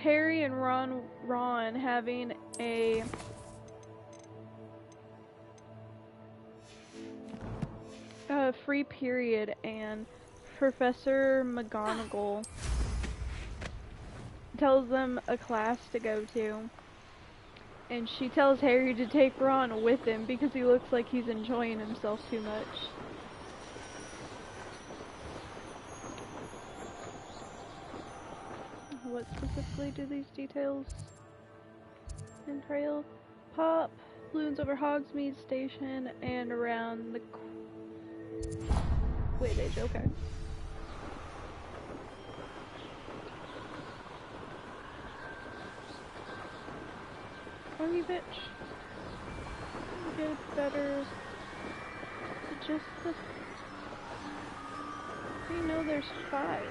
S2: Harry and Ron having a free period, and Professor McGonagall tells them a class to go to, and she tells Harry to take Ron with him because he looks like he's enjoying himself too much. What specifically do these details entail? Pop balloons over Hogsmeade Station and around the Quidditch, okay. Oh, you bitch. Get better. Just the... You know there's 5.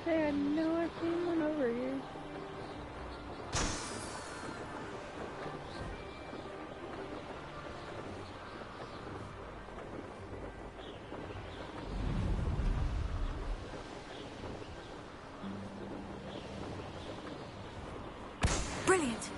S2: Hey, I know I've seen one over here.
S4: Brilliant.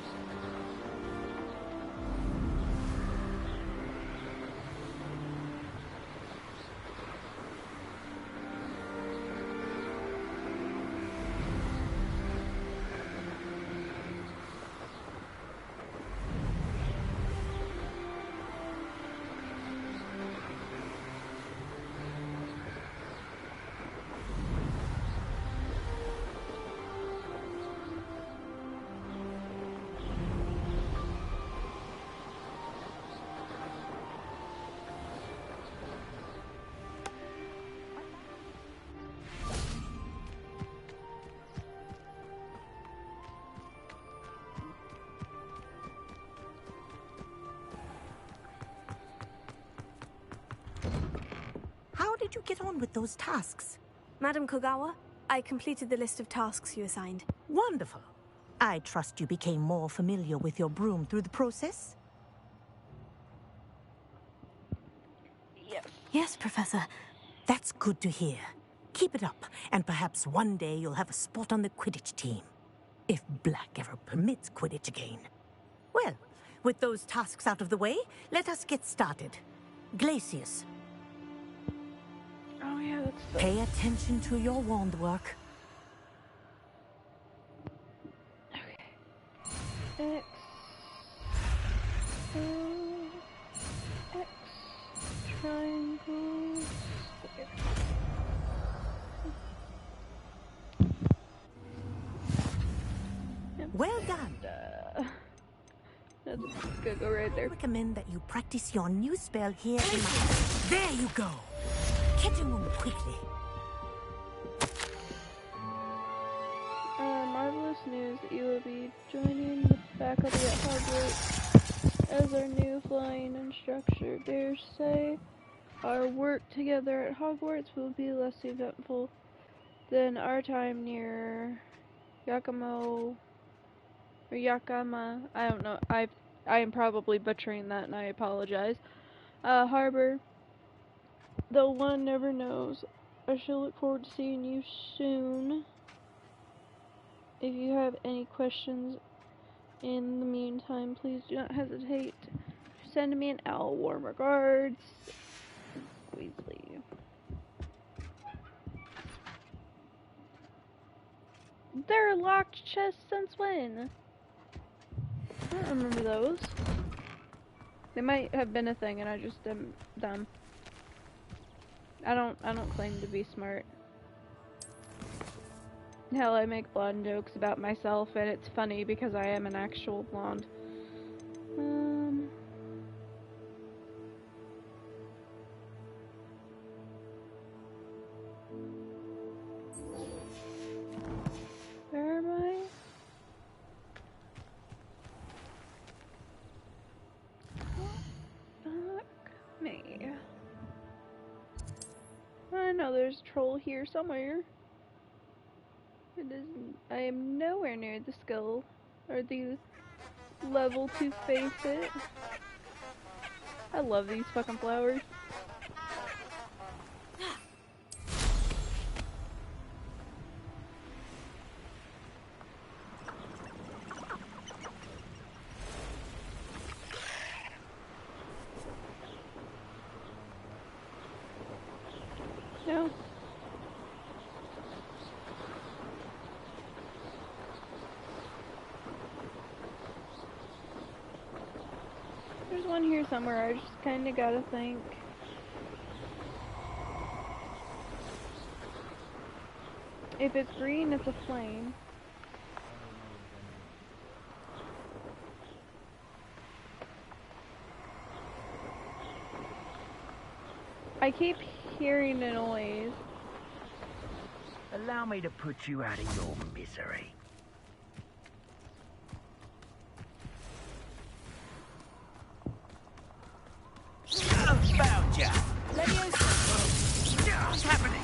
S1: How did you get on with those tasks?
S4: Madam Kogawa, I completed the list of tasks you assigned.
S1: Wonderful. I trust you became more familiar with your broom through the process?
S4: Yes, Professor.
S1: That's good to hear. Keep it up, and perhaps one day you'll have a spot on the Quidditch team. If Black ever permits Quidditch again. Well, with those tasks out of the way, let us get started. Glacius.
S2: Oh yeah, that's the...
S1: Pay attention to your wand work.
S2: Okay. X, triangle, square. Yep.
S1: Well done.
S2: That's gonna go right there.
S1: I recommend that you practice your new spell here in my... There you go. Catching them quickly.
S2: Marvelous news that you will be joining the faculty at Hogwarts as our new flying instructor. Dare say our work together at Hogwarts will be less eventful than our time near Yakima. I don't know. I am probably butchering that, and I apologize. Harbor. Though one never knows. I shall look forward to seeing you soon. If you have any questions in the meantime, please do not hesitate to send me an owl. Warm regards, Weasley. They're locked chests since when? I don't remember those. They might have been a thing and I just am dumb. I don't claim to be smart. Hell, I make blonde jokes about myself and it's funny because I am an actual blonde. Where am I? Fuck me. I know there's a troll here somewhere. It isn't. I am nowhere near the skill or the level to face it. I love these fucking flowers. No. There's one here somewhere, I just kinda gotta think. If it's green, it's a flame. I keep hearing a noise.
S16: Allow me to put you out of your misery. Found ya! What's happening?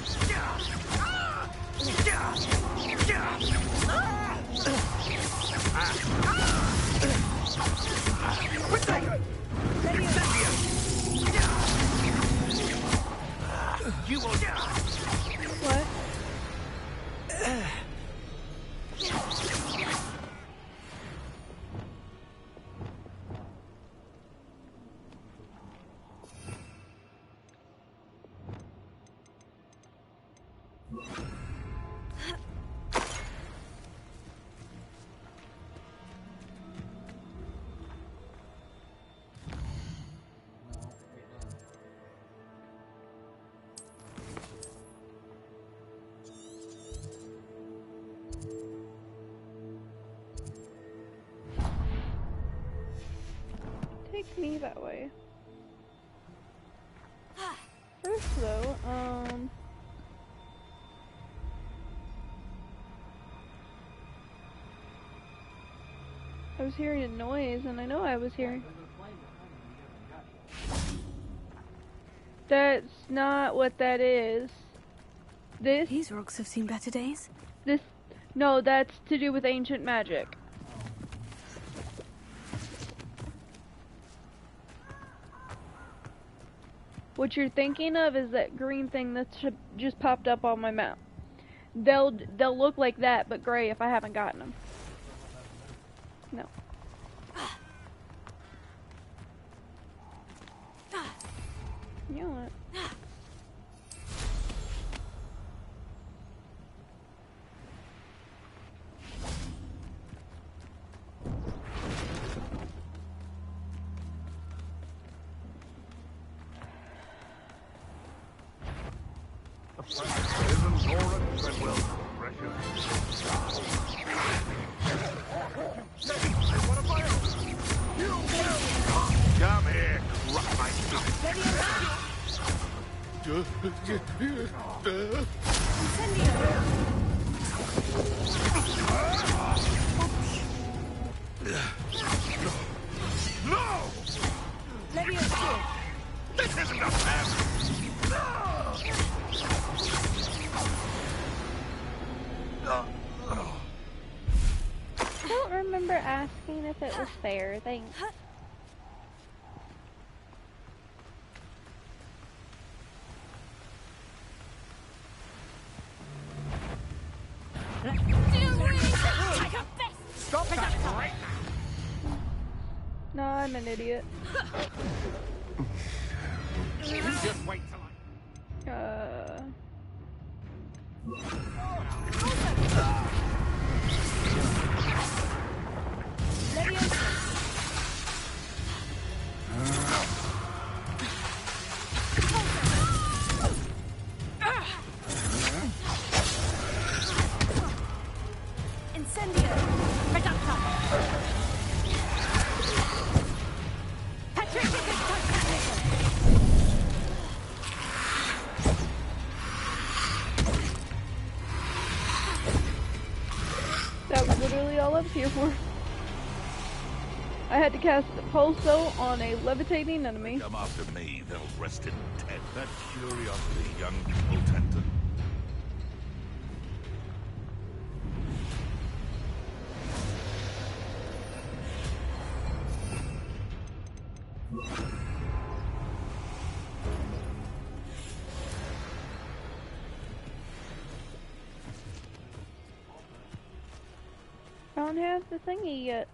S10: You will.
S2: What? Take me that way. First though, I was hearing a noise, and I know I was hearing. That's not what that is.
S4: These rocks have seen better days.
S2: No, that's to do with ancient magic. What you're thinking of is that green thing that just popped up on my map. They'll look like that, but gray if I haven't gotten them. No. You know what?
S10: Come here, rock my No! This isn't a pass!
S2: I don't remember asking if it was fair. Thanks.
S10: Stop that right
S2: No, I'm an idiot.
S10: Just wait till
S2: That was literally all I was here for. I had to cast the pulso on a levitating enemy.
S10: Come after me, they'll rest in dead. That curiosity young people tend to...
S2: I don't have the thingy yet.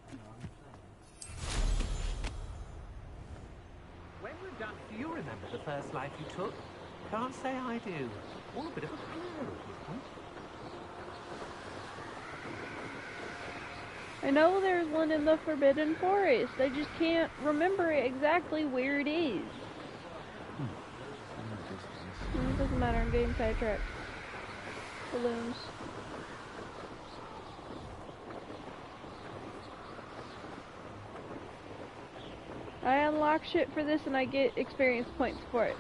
S17: When we're done, do you remember the first life you took? Can't say I do. All a bit of a blur at this point.
S2: I know there's one in the Forbidden Forest. I just can't remember exactly where it is. It doesn't matter, I'm getting sidetracked. Balloons. I unlock shit for this and I get experience points for it.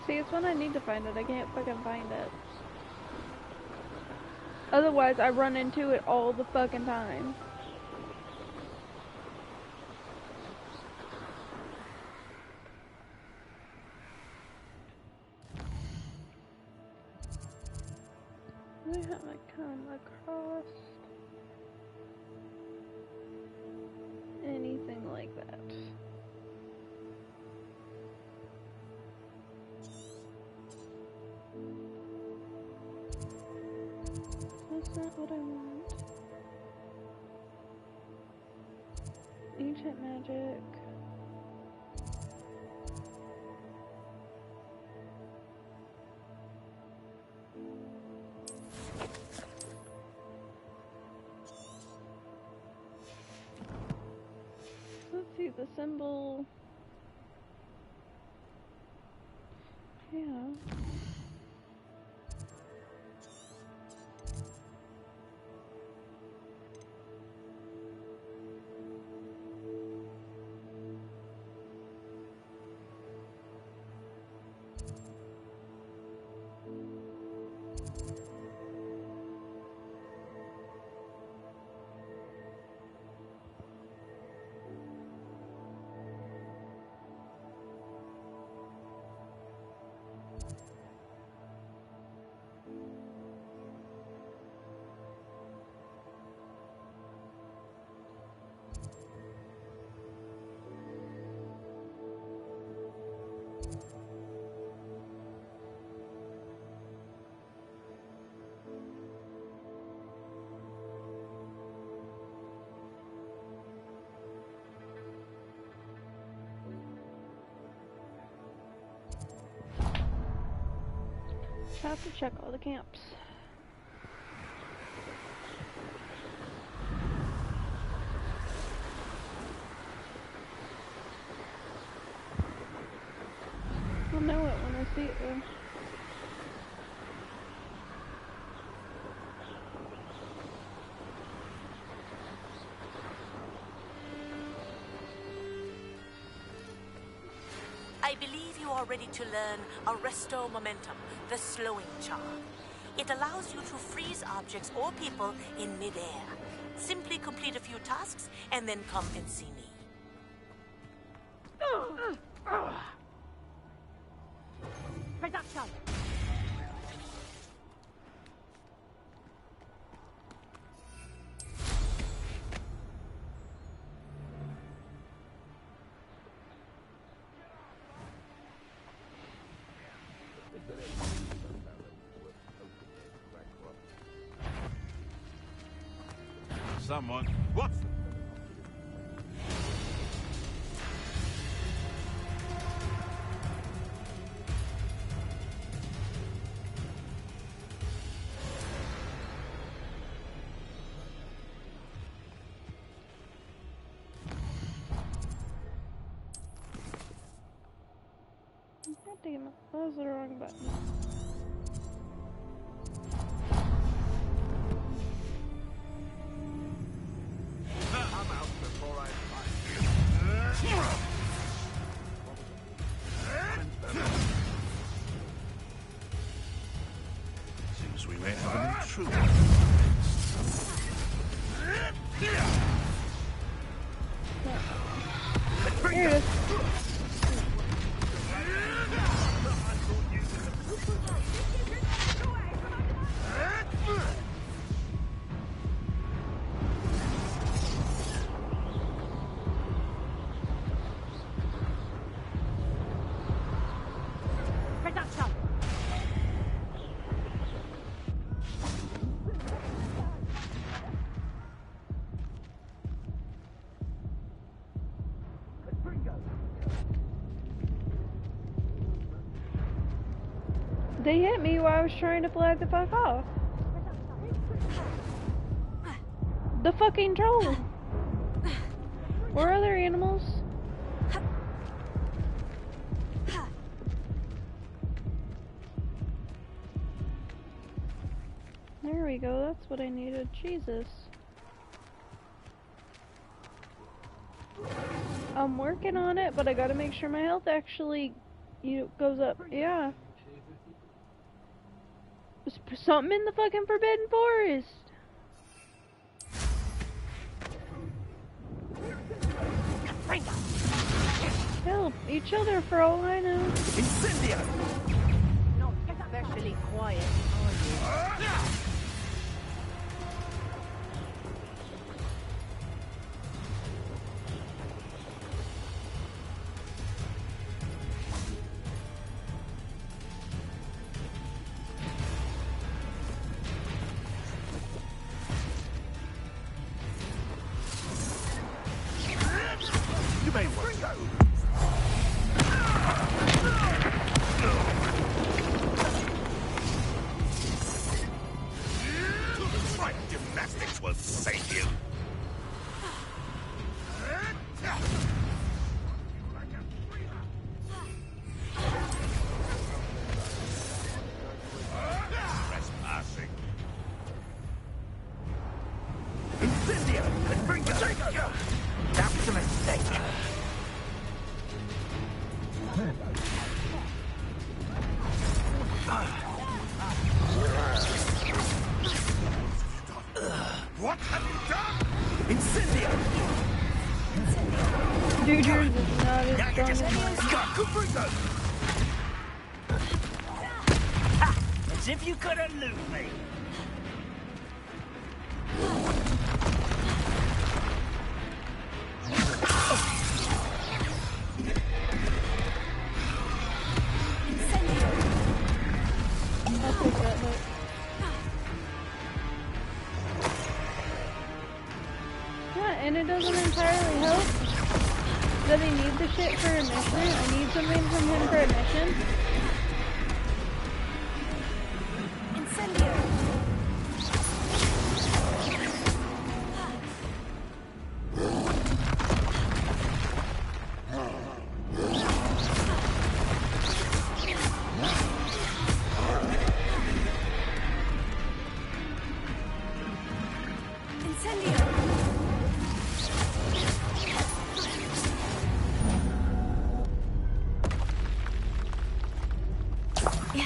S2: See, it's when I need to find it. I can't fucking find it. Otherwise, I run into it all the fucking time. I haven't come across anything like that. That's not what I want. Ancient magic. Let's see the symbol. Yeah. Have to check all the camps. I'll know it when I see it though.
S1: I believe you are ready to learn Arresto Momentum, the slowing charm. It allows you to freeze objects or people in midair. Simply complete a few tasks and then come and see me. Production!
S18: Someone. What's
S2: God damn it, that was the wrong button.
S18: I'm out before I find you. Seems we may have an intruder.
S2: Here it is. They hit me while I was trying to fly the fuck off. The fucking troll. Where are other animals? There we go, that's what I needed. Jesus. I'm working on it, but I gotta make sure my health actually It goes up. Yeah. There's something in the fucking Forbidden Forest. Help each other for all I know.
S16: Incendio! Not especially quiet, are you?
S18: You may well. Right, gymnastics will save you. Trespassing.
S16: Incendio! And bring the Draco! That was a mistake.
S18: What have you done?
S16: Incendio!
S2: Dude, yours is not as strong as mine.
S16: Ha! As if you could elude me.
S2: I'll take that hit. Yeah, and it doesn't entirely help that I need the shit for a mission. I need something from him for a mission.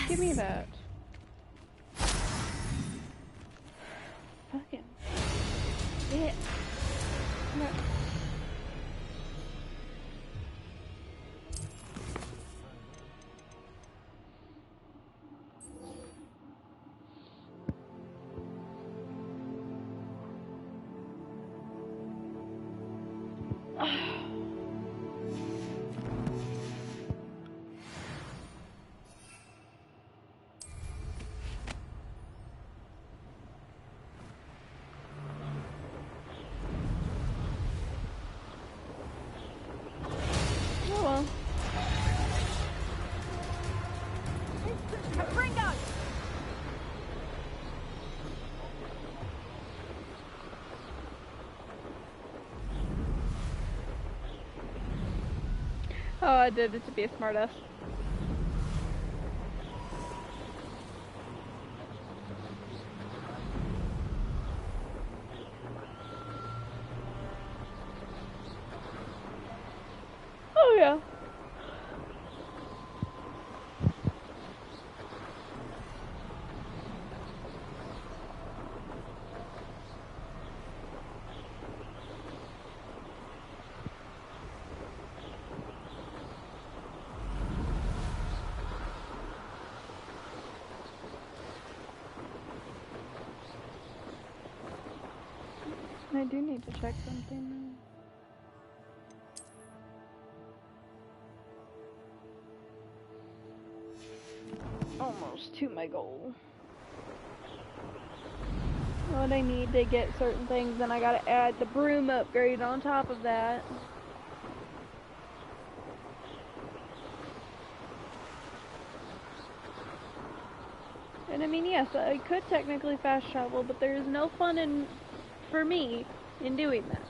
S2: Give me that. Fucking. Yeah. No. Oh well. Oh, I did it to be a smartass. Oh yeah. I do need to check something. Almost to my goal. What I need to get certain things, then I gotta add the broom upgrade on top of that. And I mean, yes, I could technically fast travel, but there is no fun in, for me, in doing that.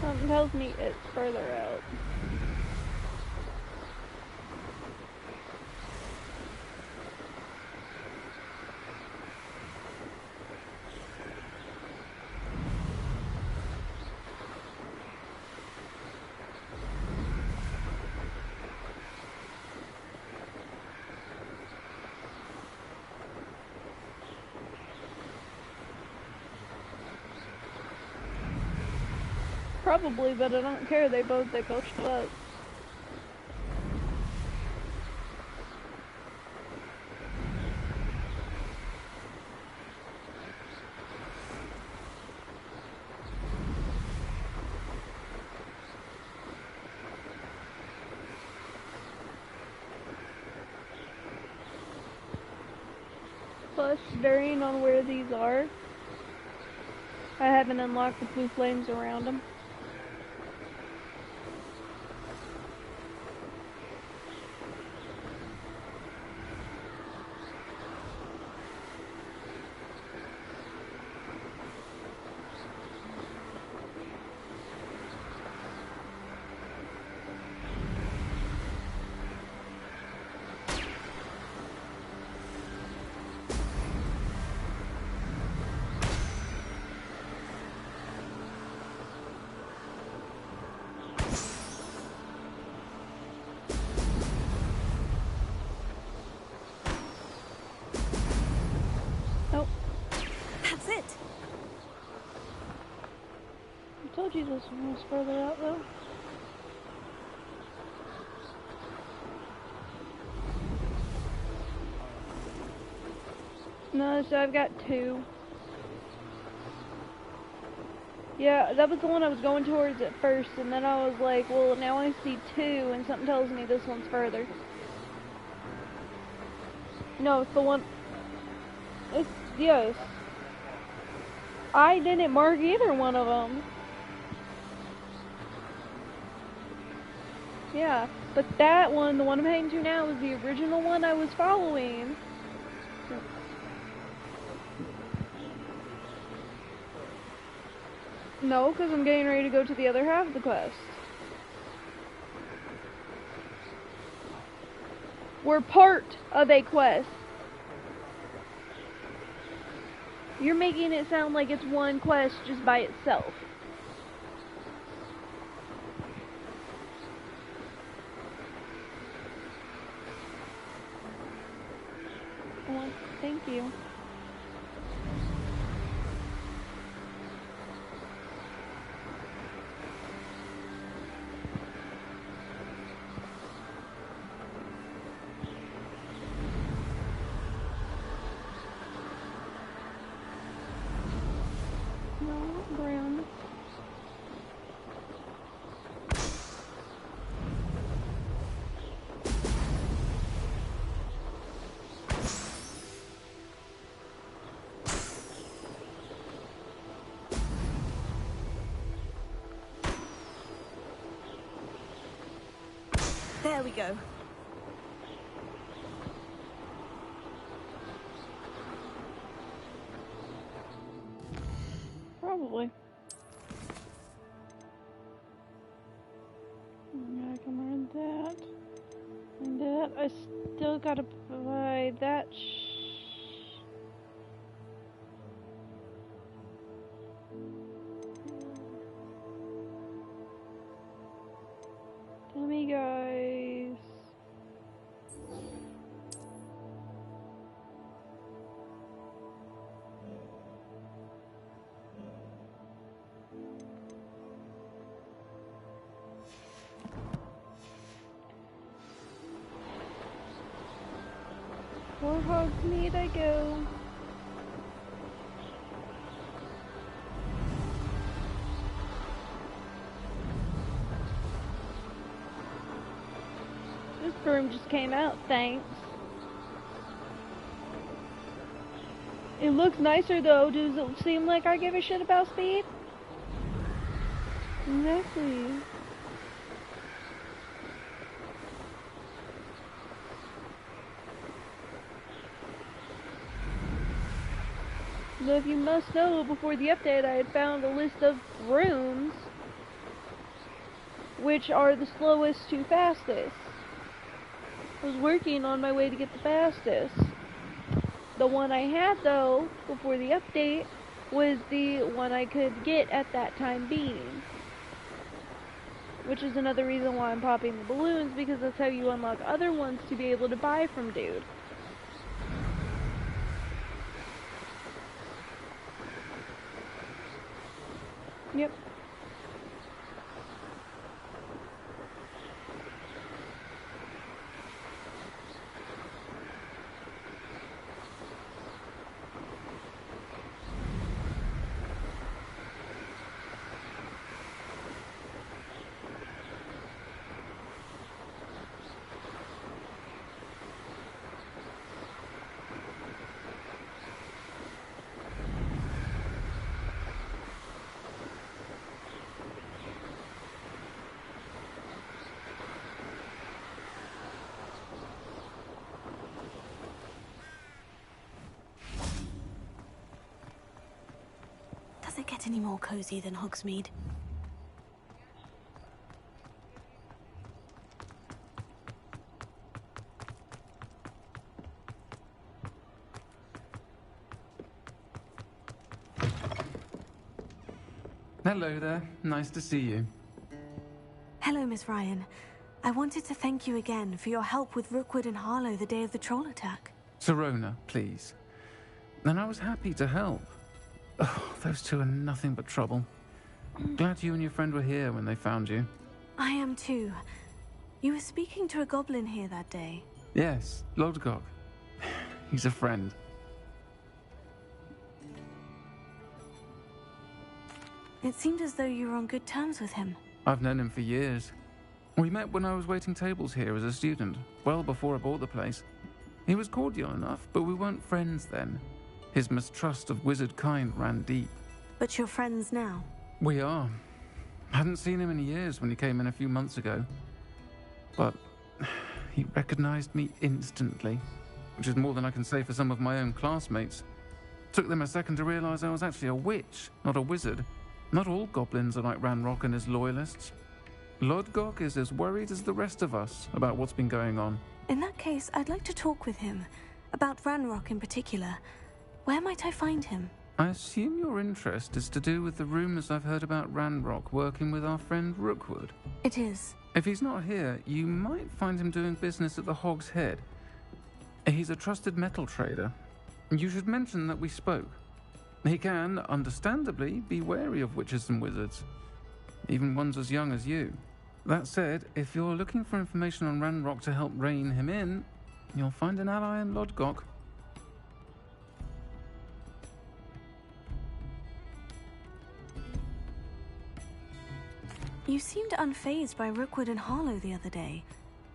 S2: Something tells me it's further out. Probably, but I don't care. They both showed up. Plus, varying on where these are, I haven't unlocked the blue flames around them. Nope.
S1: That's it.
S2: I told you this one was further out though. No, so I've got two. Yeah, that was the one I was going towards at first, and then I was like, well, now I see two, and something tells me this one's further. No, it's the one... It's... yes. I didn't mark either one of them. Yeah, but that one, the one I'm heading to now, is the original one I was following. No, because I'm getting ready to go to the other half of the quest. We're part of a quest. You're making it sound like it's one quest just by itself. Well, thank you. Brown.
S1: There we go.
S2: Probably. I can learn that. And that. I still gotta buy that. Tell me, guys. Where Hogsmeade I go? This broom just came out, thanks. It looks nicer though. Does it seem like I give a shit about speed? Exactly. So if you must know, before the update I had found a list of rooms which are the slowest to fastest. I was working on my way to get the fastest. The one I had, though, before the update, was the one I could get at that time being. Which is another reason why I'm popping the balloons, because that's how you unlock other ones to be able to buy from dude. Yep.
S4: Does it get any more cozy than Hogsmeade?
S19: Hello there. Nice to see you.
S4: Hello, Miss Ryan. I wanted to thank you again for your help with Rookwood and Harlow the day of the troll attack.
S19: Serona, please. And I was happy to help. Oh, those two are nothing but trouble. Glad you and your friend were here when they found you.
S4: I am too. You were speaking to a goblin here that day.
S19: Yes, Lodgok. He's a friend.
S4: It seemed as though you were on good terms with him.
S19: I've known him for years. We met when I was waiting tables here as a student, well before I bought the place. He was cordial enough, but we weren't friends then. His mistrust of wizard kind ran deep.
S4: But you're friends now?
S19: We are. Hadn't seen him in years when he came in a few months ago. But he recognized me instantly, which is more than I can say for some of my own classmates. Took them a second to realize I was actually a witch, not a wizard. Not all goblins are like Ranrock and his loyalists. Lodgok is as worried as the rest of us about what's been going on.
S4: In that case, I'd like to talk with him. About Ranrock in particular. Where might I find him?
S19: I assume your interest is to do with the rumors I've heard about Ranrock working with our friend Rookwood.
S4: It is.
S19: If he's not here, you might find him doing business at the Hog's Head. He's a trusted metal trader. You should mention that we spoke. He can, understandably, be wary of witches and wizards, even ones as young as you. That said, if you're looking for information on Ranrock to help rein him in, you'll find an ally in Lodgok.
S4: You seemed unfazed by Rookwood and Harlow the other day.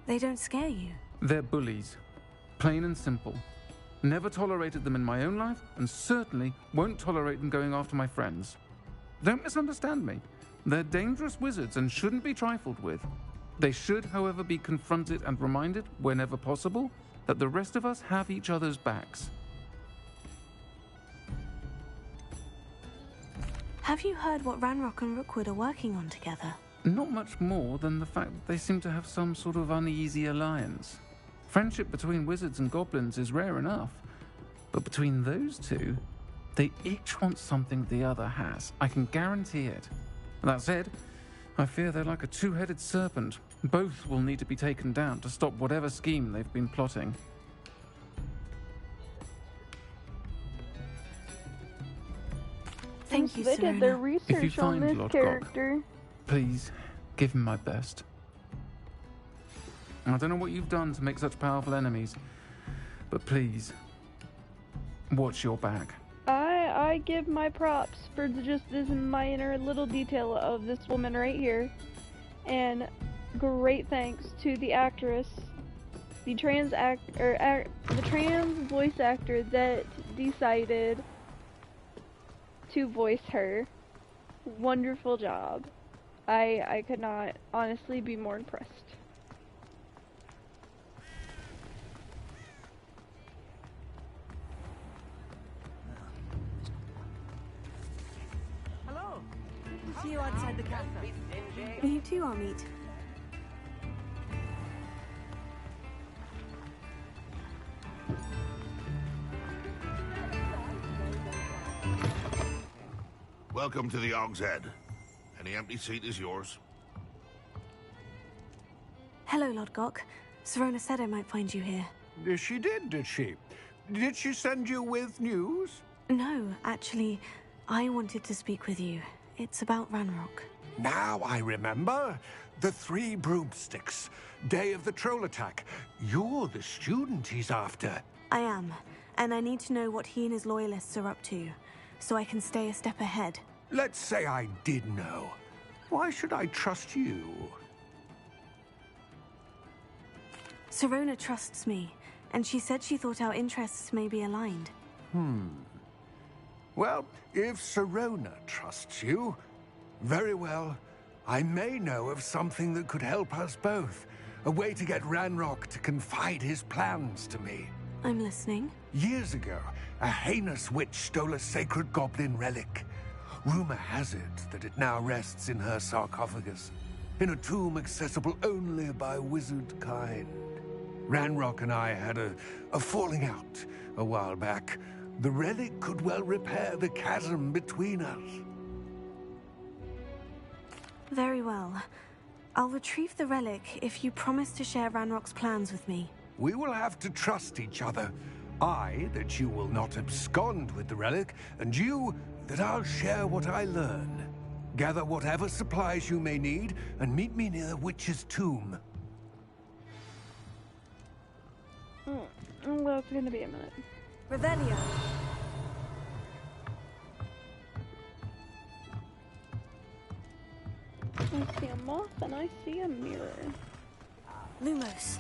S4: They don't scare you.
S19: They're bullies. Plain and simple. Never tolerated them in my own life, and certainly won't tolerate them going after my friends. Don't misunderstand me. They're dangerous wizards and shouldn't be trifled with. They should, however, be confronted and reminded, whenever possible, that the rest of us have each other's backs.
S4: Have you heard what Ranrock and Rookwood are working on together?
S19: Not much more than the fact that they seem to have some sort of uneasy alliance. Friendship between wizards and goblins is rare enough, but between those two, they each want something the other has. I can guarantee it. That said, I fear they're like a two-headed serpent. Both will need to be taken down to stop whatever scheme they've been plotting.
S4: Thank you,
S2: They
S4: Serena.
S2: did their
S19: If you
S2: research on
S19: find
S2: this
S19: Lodgok,
S2: character.
S19: please, give him my best. I don't know what you've done to make such powerful enemies, but please, watch your back.
S2: I give my props for just this minor little detail of this woman right here. And great thanks to the actress, the trans voice actor that decided to voice her. Wonderful job. I could not honestly be more impressed.
S1: Hello. See you outside the cafe.
S4: You too, Amit.
S18: Welcome to the Og's Head. Any empty seat is yours.
S4: Hello, Lodgok. Serona said I might find you here.
S7: She did she? Did she send you with news?
S4: No, actually, I wanted to speak with you. It's about Ranrock.
S7: Now I remember. The 3 broomsticks. Day of the troll attack. You're the student he's after.
S4: I am, and I need to know what he and his loyalists are up to, so I can stay a step ahead.
S7: Let's say I did know. Why should I trust you?
S4: Serona trusts me, and she said she thought our interests may be aligned.
S7: Well, if Serona trusts you, very well. I may know of something that could help us both. A way to get Ranrock to confide his plans to me.
S4: I'm listening.
S7: Years ago, a heinous witch stole a sacred goblin relic. Rumor has it that it now rests in her sarcophagus, in a tomb accessible only by wizard kind. Ranrock and I had a falling out a while back. The relic could well repair the chasm between us.
S4: Very well. I'll retrieve the relic if you promise to share Ranrock's plans with me.
S7: We will have to trust each other. I, that you will not abscond with the relic, and you, that I'll share what I learn. Gather whatever supplies you may need, and meet me near the witch's tomb.
S2: Well, it's gonna be a minute.
S4: Revelio.
S2: I see a moth and I see a mirror.
S4: Lumos.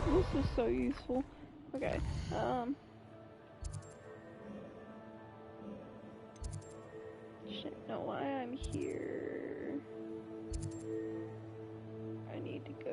S2: This is so useful. Okay, shit, know why I'm here. I need to go.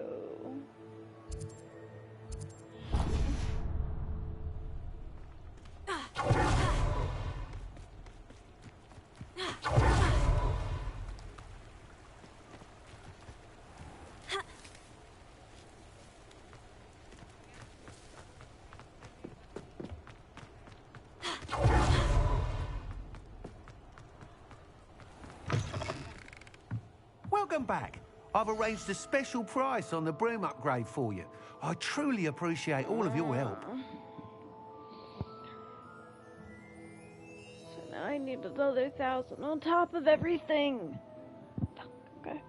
S20: Welcome back. I've arranged a special price on the broom upgrade for you. I truly appreciate all of your help.
S2: So now I need another 1,000 on top of everything. Okay.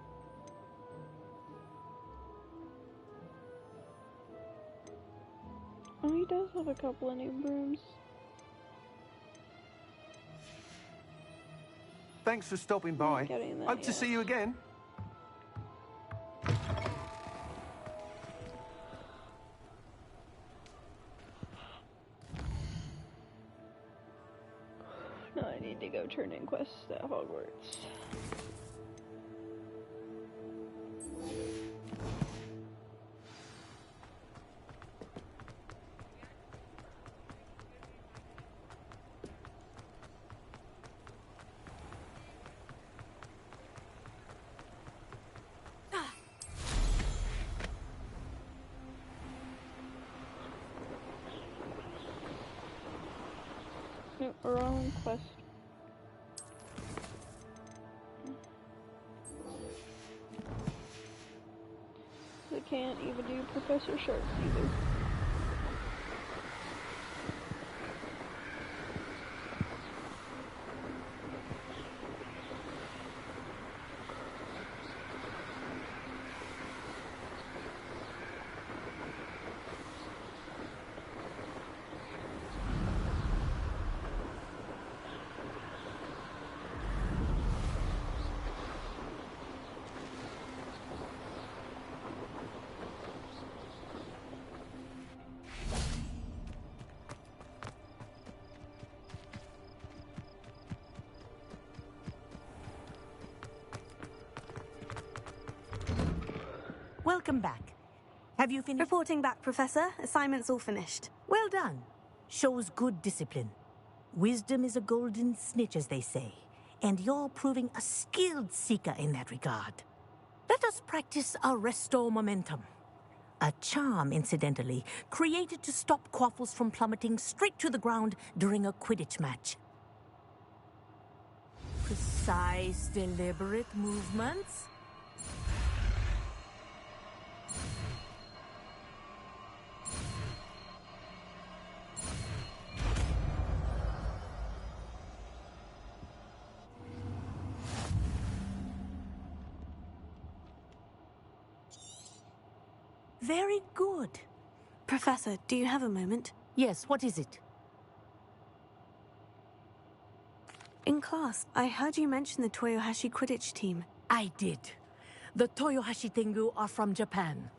S2: Oh, he does have a couple of new brooms.
S20: Thanks for stopping by. Hope to see you again.
S2: No, I need to go turn in quests at Hogwarts. Wrong quest. I can't even do Professor Sharks either.
S1: welcome back. Have you finished?
S4: Reporting back, Professor. Assignment's all finished.
S1: Well done. Shows good discipline. Wisdom is a golden snitch, as they say, and you're proving a skilled seeker in that regard. Let us practice our restore momentum. A charm, incidentally, created to stop quaffles from plummeting straight to the ground during a Quidditch match. Precise, deliberate movements. Very good.
S4: Professor, do you have a moment?
S1: Yes, what is it?
S4: In class, I heard you mention the Toyohashi Quidditch team.
S1: I did. The Toyohashi Tengu are from Japan.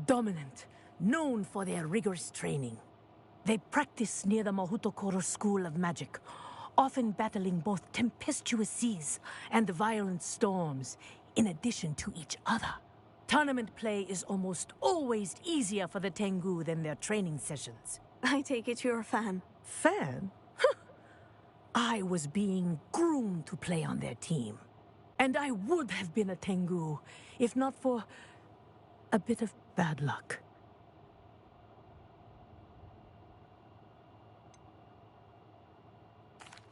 S1: Dominant, known for their rigorous training. They practice near the Mahutokoro School of Magic, often battling both tempestuous seas and violent storms, in addition to each other. Tournament play is almost always easier for the Tengu than their training sessions.
S4: I take it you're a fan.
S1: Fan? I was being groomed to play on their team. And I would have been a Tengu, if not for a bit of bad luck.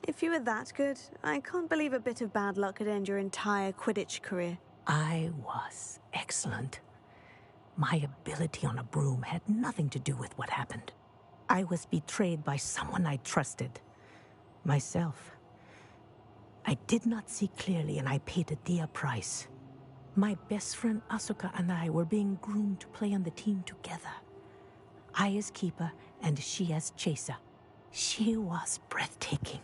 S4: If you were that good, I can't believe a bit of bad luck could end your entire Quidditch career.
S1: I was excellent. My ability on a broom had nothing to do with what happened. I was betrayed by someone I trusted. Myself. I did not see clearly, and I paid a dear price. My best friend Asuka and I were being groomed to play on the team together. I as keeper, and she as chaser. She was breathtaking.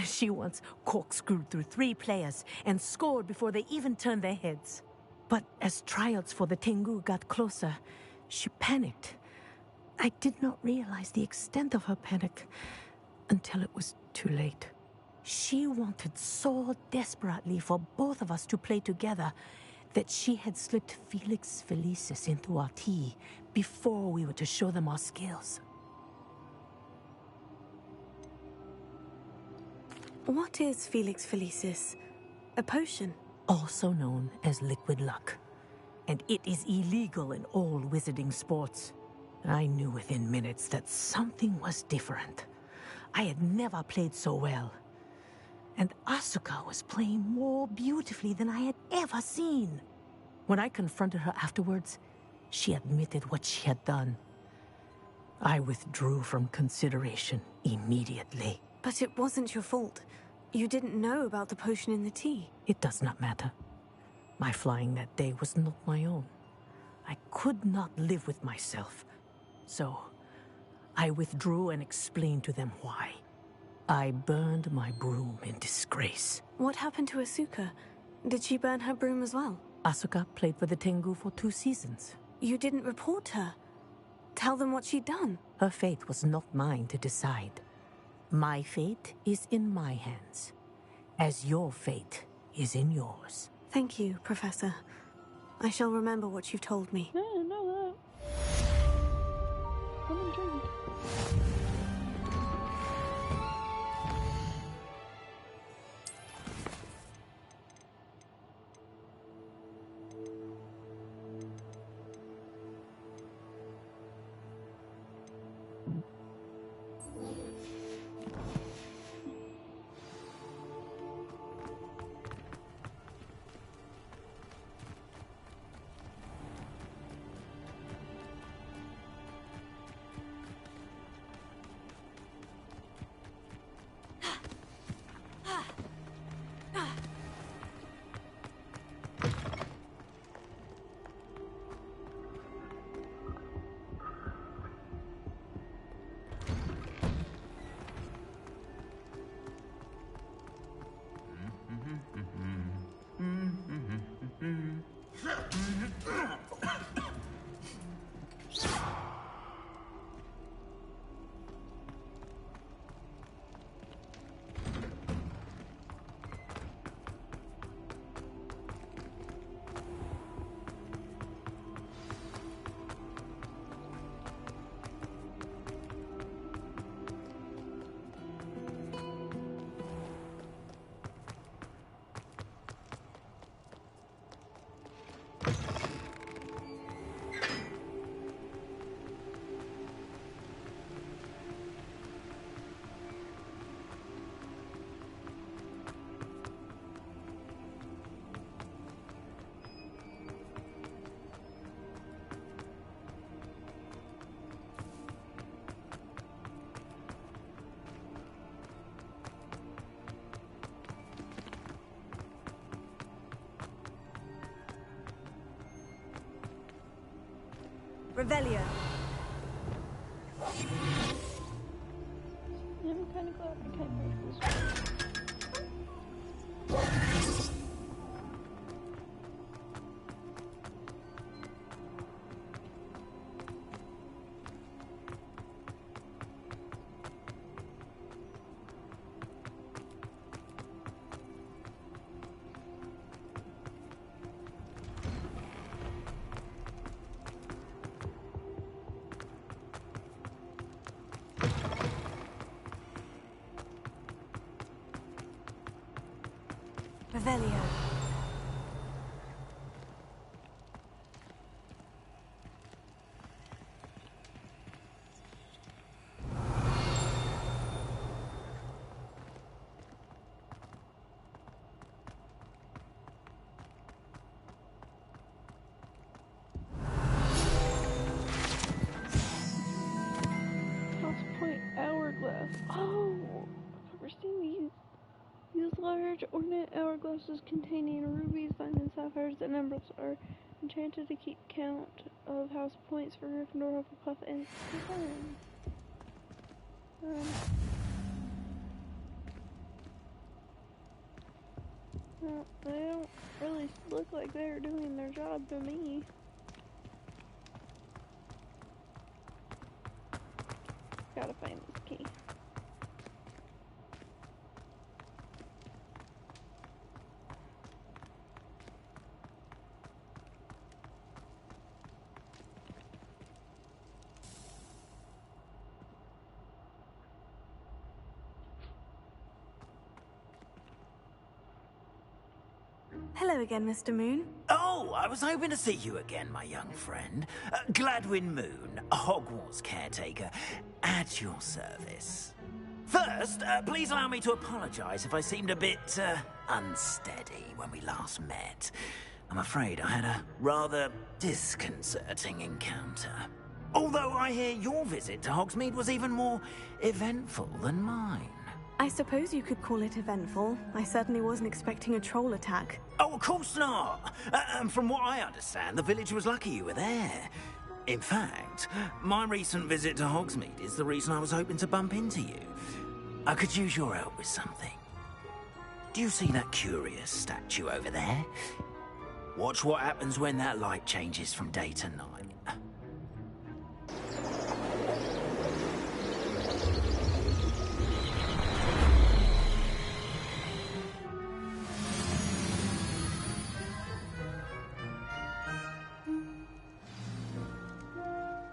S1: She once corkscrewed through 3 players and scored before they even turned their heads. But as tryouts for the Tengu got closer, she panicked. I did not realize the extent of her panic until it was too late. She wanted so desperately for both of us to play together that she had slipped Felix Felicis into our tea before we were to show them our skills.
S4: What is Felix Felicis? A potion?
S1: Also known as liquid luck. And it is illegal in all wizarding sports. I knew within minutes that something was different. I had never played so well. And Asuka was playing more beautifully than I had ever seen. When I confronted her afterwards, she admitted what she had done. I withdrew from consideration immediately.
S4: But it wasn't your fault. You didn't know about the potion in the tea.
S1: It does not matter. My flying that day was not my own. I could not live with myself. So, I withdrew and explained to them why. I burned my broom in disgrace.
S4: What happened to Asuka? Did she burn her broom as well?
S1: Asuka played for the Tengu for 2 seasons.
S4: You didn't report her. Tell them what she'd done.
S1: Her fate was not mine to decide. My fate is in my hands, as your fate is in yours.
S4: Thank you, Professor. I shall remember what you've told me.
S2: I didn't know that. I'm intrigued.
S4: Revelio.
S2: I'm kind of glad I came with this one.
S4: Revelio.
S2: Hourglass. Oh, I've never seen these. These large, ornate hourglasses containing rubies, diamonds, sapphires, and emeralds are enchanted to keep count of house points for Gryffindor, Hufflepuff, and Slytherin. Well, they don't really look like they're doing their job to me. Gotta find this key.
S4: Hello again, Mr. Moon.
S5: Oh, I was hoping to see you again, my young friend. Gladwin Moon, Hogwarts caretaker, at your service. First, please allow me to apologise if I seemed a bit unsteady when we last met. I'm afraid I had a rather disconcerting encounter. Although I hear your visit to Hogsmeade was even more eventful than mine.
S4: I suppose you could call it eventful. I certainly wasn't expecting a troll attack.
S5: Oh, of course not. And from what I understand, the village was lucky you were there. In fact, my recent visit to Hogsmeade is the reason I was hoping to bump into you. I could use your help with something. Do you see that curious statue over there? Watch what happens when that light changes from day to night.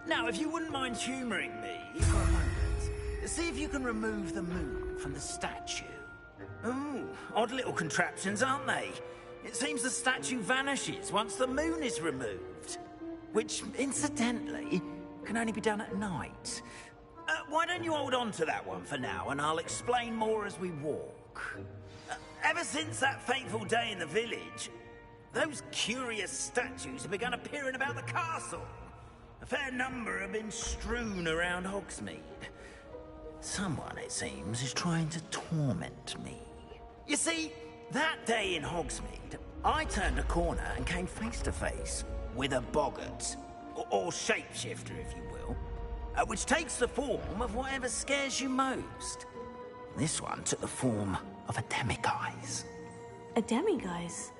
S5: Now, if you wouldn't mind humouring me for a moment, see if you can remove the moon from the statue. Ooh, odd little contraptions, aren't they? It seems the statue vanishes once the moon is removed. Which, incidentally, can only be done at night. Why don't you hold on to that one for now, and I'll explain more as we walk. Ever since that fateful day in the village, those curious statues have begun appearing about the castle. A fair number have been strewn around Hogsmeade. Someone, it seems, is trying to torment me. You see, that day in Hogsmeade, I turned a corner and came face to face with a boggart, or shapeshifter, if you will, which takes the form of whatever scares you most. This one took the form of a demiguise.
S4: A demiguise?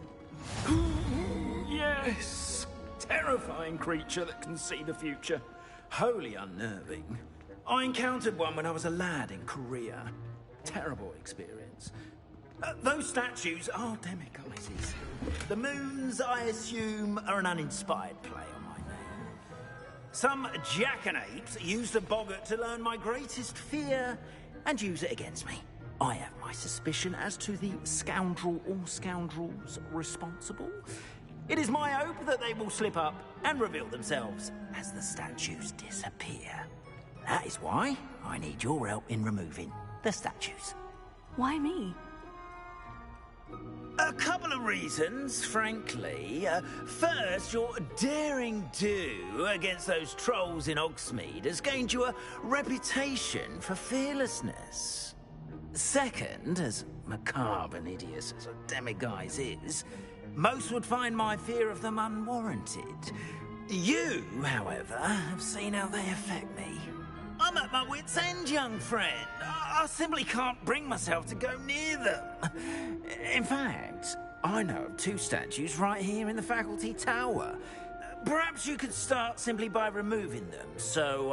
S5: Yes! Terrifying creature that can see the future. Wholly unnerving. I encountered one when I was a lad in Korea. Terrible experience. Those statues are demiguises. The moons, I assume, are an uninspired play on my name. Some jackanapes used a boggart to learn my greatest fear and use it against me. I have my suspicion as to the scoundrel or scoundrels responsible. It is my hope that they will slip up and reveal themselves as the statues disappear. That is why I need your help in removing the statues.
S4: Why me?
S5: A couple of reasons, frankly. First, your daring do against those trolls in Hogsmeade has gained you a reputation for fearlessness. Second, as macabre and hideous as a demiguise is, most would find my fear of them unwarranted. You, however, have seen how they affect me. I'm at my wit's end, young friend. I simply can't bring myself to go near them. In fact, I know of 2 statues right here in the faculty tower. Perhaps you could start simply by removing them, so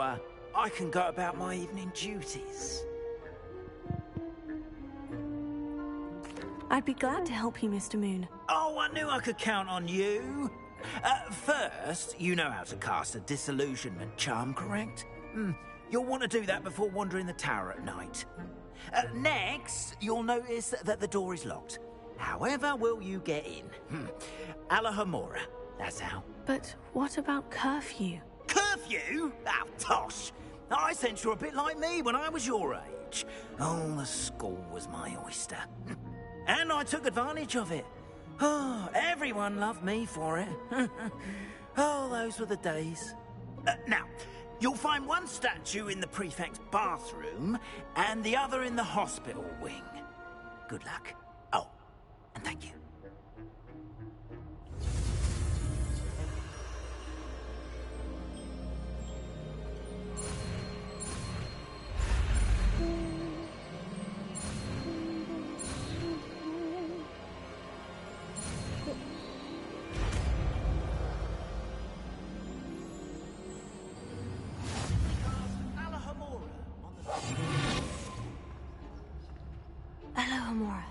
S5: I can go about my evening duties.
S4: I'd be glad to help you, Mr. Moon.
S5: Oh, I knew I could count on you. First, you know how to cast a disillusionment charm, correct? You'll want to do that before wandering the tower at night. Next, you'll notice that the door is locked. However will you get in? Alahomora, that's how.
S4: But what about curfew?
S5: Curfew? Oh, tosh. I sense you're a bit like me when I was your age. Oh, the school was my oyster. And I took advantage of it. Oh, everyone loved me for it. Oh, those were the days. Now, you'll find one statue in the prefect's bathroom and the other in the hospital wing. Good luck. Oh, and thank you.
S4: Alahomora.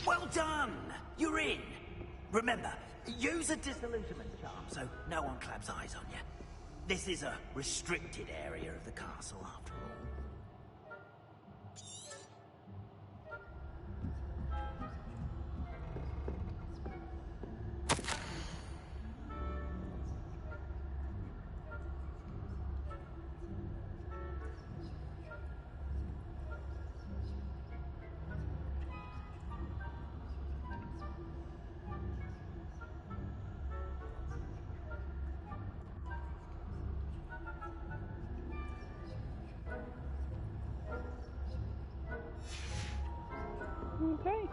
S5: Well done! You're in. Remember, use a disillusionment charm so no one claps eyes on you. This is a restricted area of the castle, after all.
S2: Okay.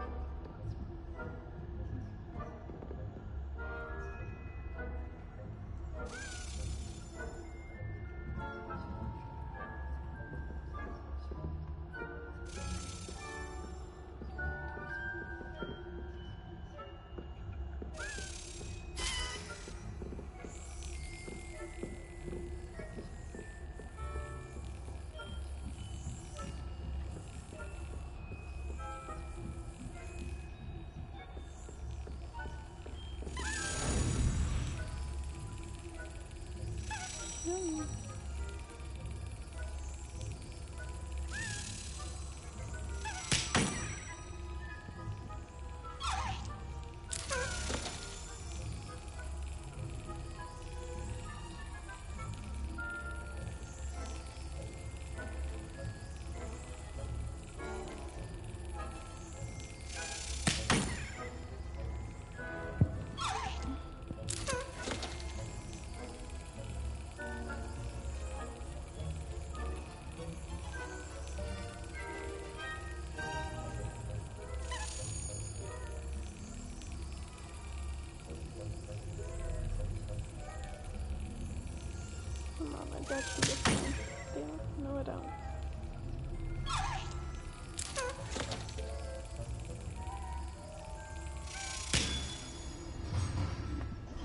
S2: Come on, I got you this one. Damn, no I don't.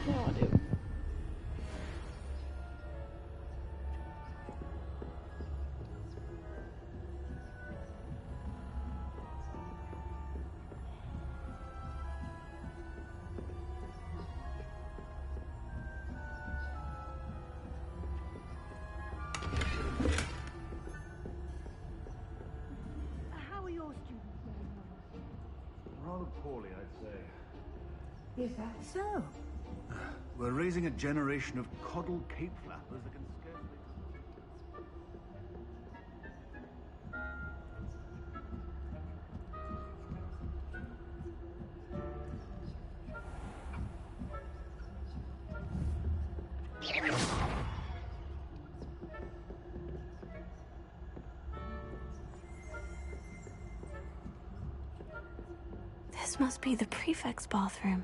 S2: Now I do.
S9: Rather poorly, I'd say.
S1: Is that so?
S9: We're raising a generation of coddled cape flappers that can scarcely...
S4: This must be the prefect's bathroom.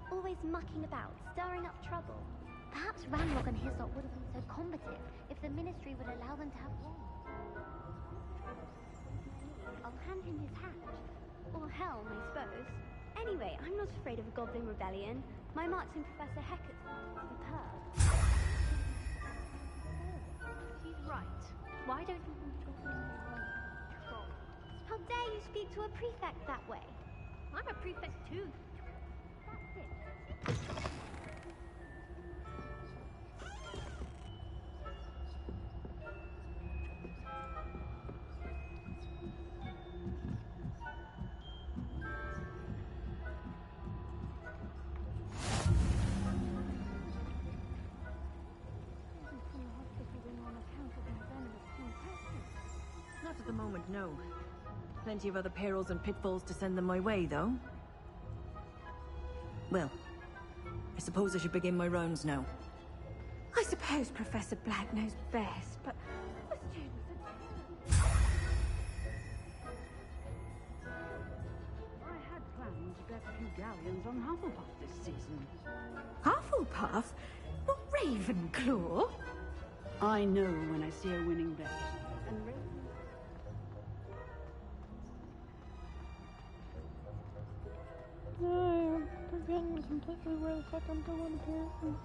S21: Always mucking about, stirring up trouble. Perhaps Ranrock and his lot would have been so combative if the Ministry would allow them to have one. I'll hand him his hat. Or helm, I suppose. Anyway, I'm not afraid of a goblin rebellion. My marks in Professor Hecat's superb. She's right. Why don't you troll? How dare you speak to a prefect that way? I'm a prefect too. That's it.
S22: Not at the moment, no. Plenty of other perils and pitfalls to send them my way, though. Well, I suppose I should begin my rounds now.
S23: I suppose Professor Black knows best, but the students are...
S24: I had planned to get a few galleons on Hufflepuff this season.
S23: Hufflepuff? Not Ravenclaw?
S24: I know when I see a winning bet. And
S2: I'm forgetting completely where the fuck I'm going apparently.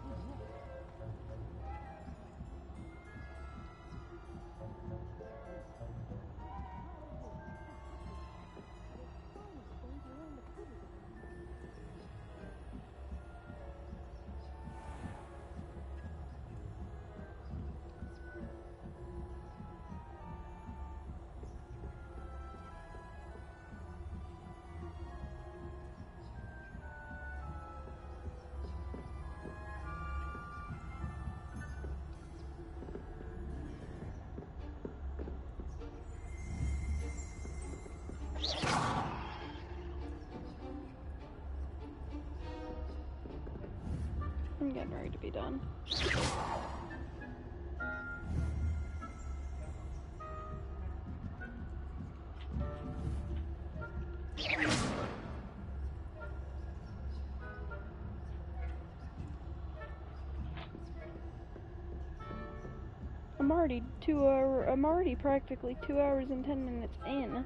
S2: I'm getting ready to be done. I'm already practically 2 hours and 10 minutes in.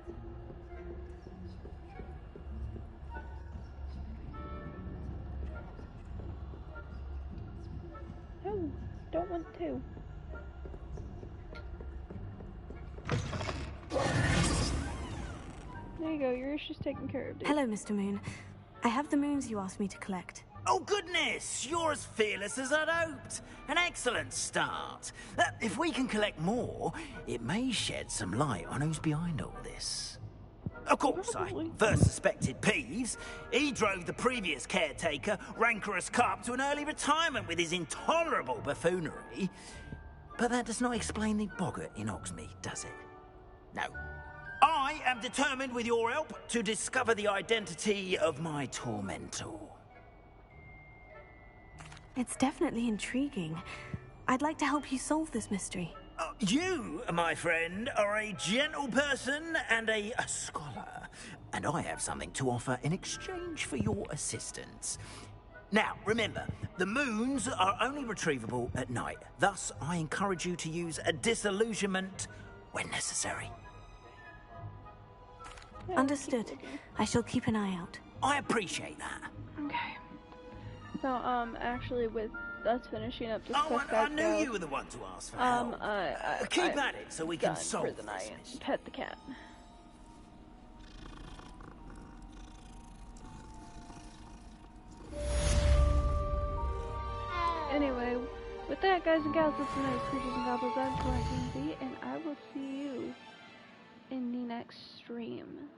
S2: Oh, don't want to. There you go, your issue's taken care of, dude.
S4: Hello, Mr. Moon. I have the moons you asked me to collect.
S5: Oh, goodness! You're as fearless as I'd hoped. An excellent start. If we can collect more, it may shed some light on who's behind all this. Of course, I first suspected Peeves. He drove the previous caretaker, Rancorous Carp, to an early retirement with his intolerable buffoonery. But that does not explain the boggart in Hogsmeade, does it? No. I am determined, with your help, to discover the identity of my tormentor.
S4: It's definitely intriguing. I'd like to help you solve this mystery.
S5: You, my friend, are a gentle person and a scholar, and I have something to offer in exchange for your assistance. Now, remember, the moons are only retrievable at night. Thus, I encourage you to use a disillusionment when necessary.
S4: Understood. I shall keep an eye out.
S5: I appreciate that.
S2: Okay. So, actually, with us finishing up this quest,
S5: I knew you were the one to ask for help. Keep at it so we can solve this mystery.
S2: Pet the cat. Anyway, with that, guys and gals, that's the nice creatures and goblins. I'm Collecting Z, and I will see you in the next stream.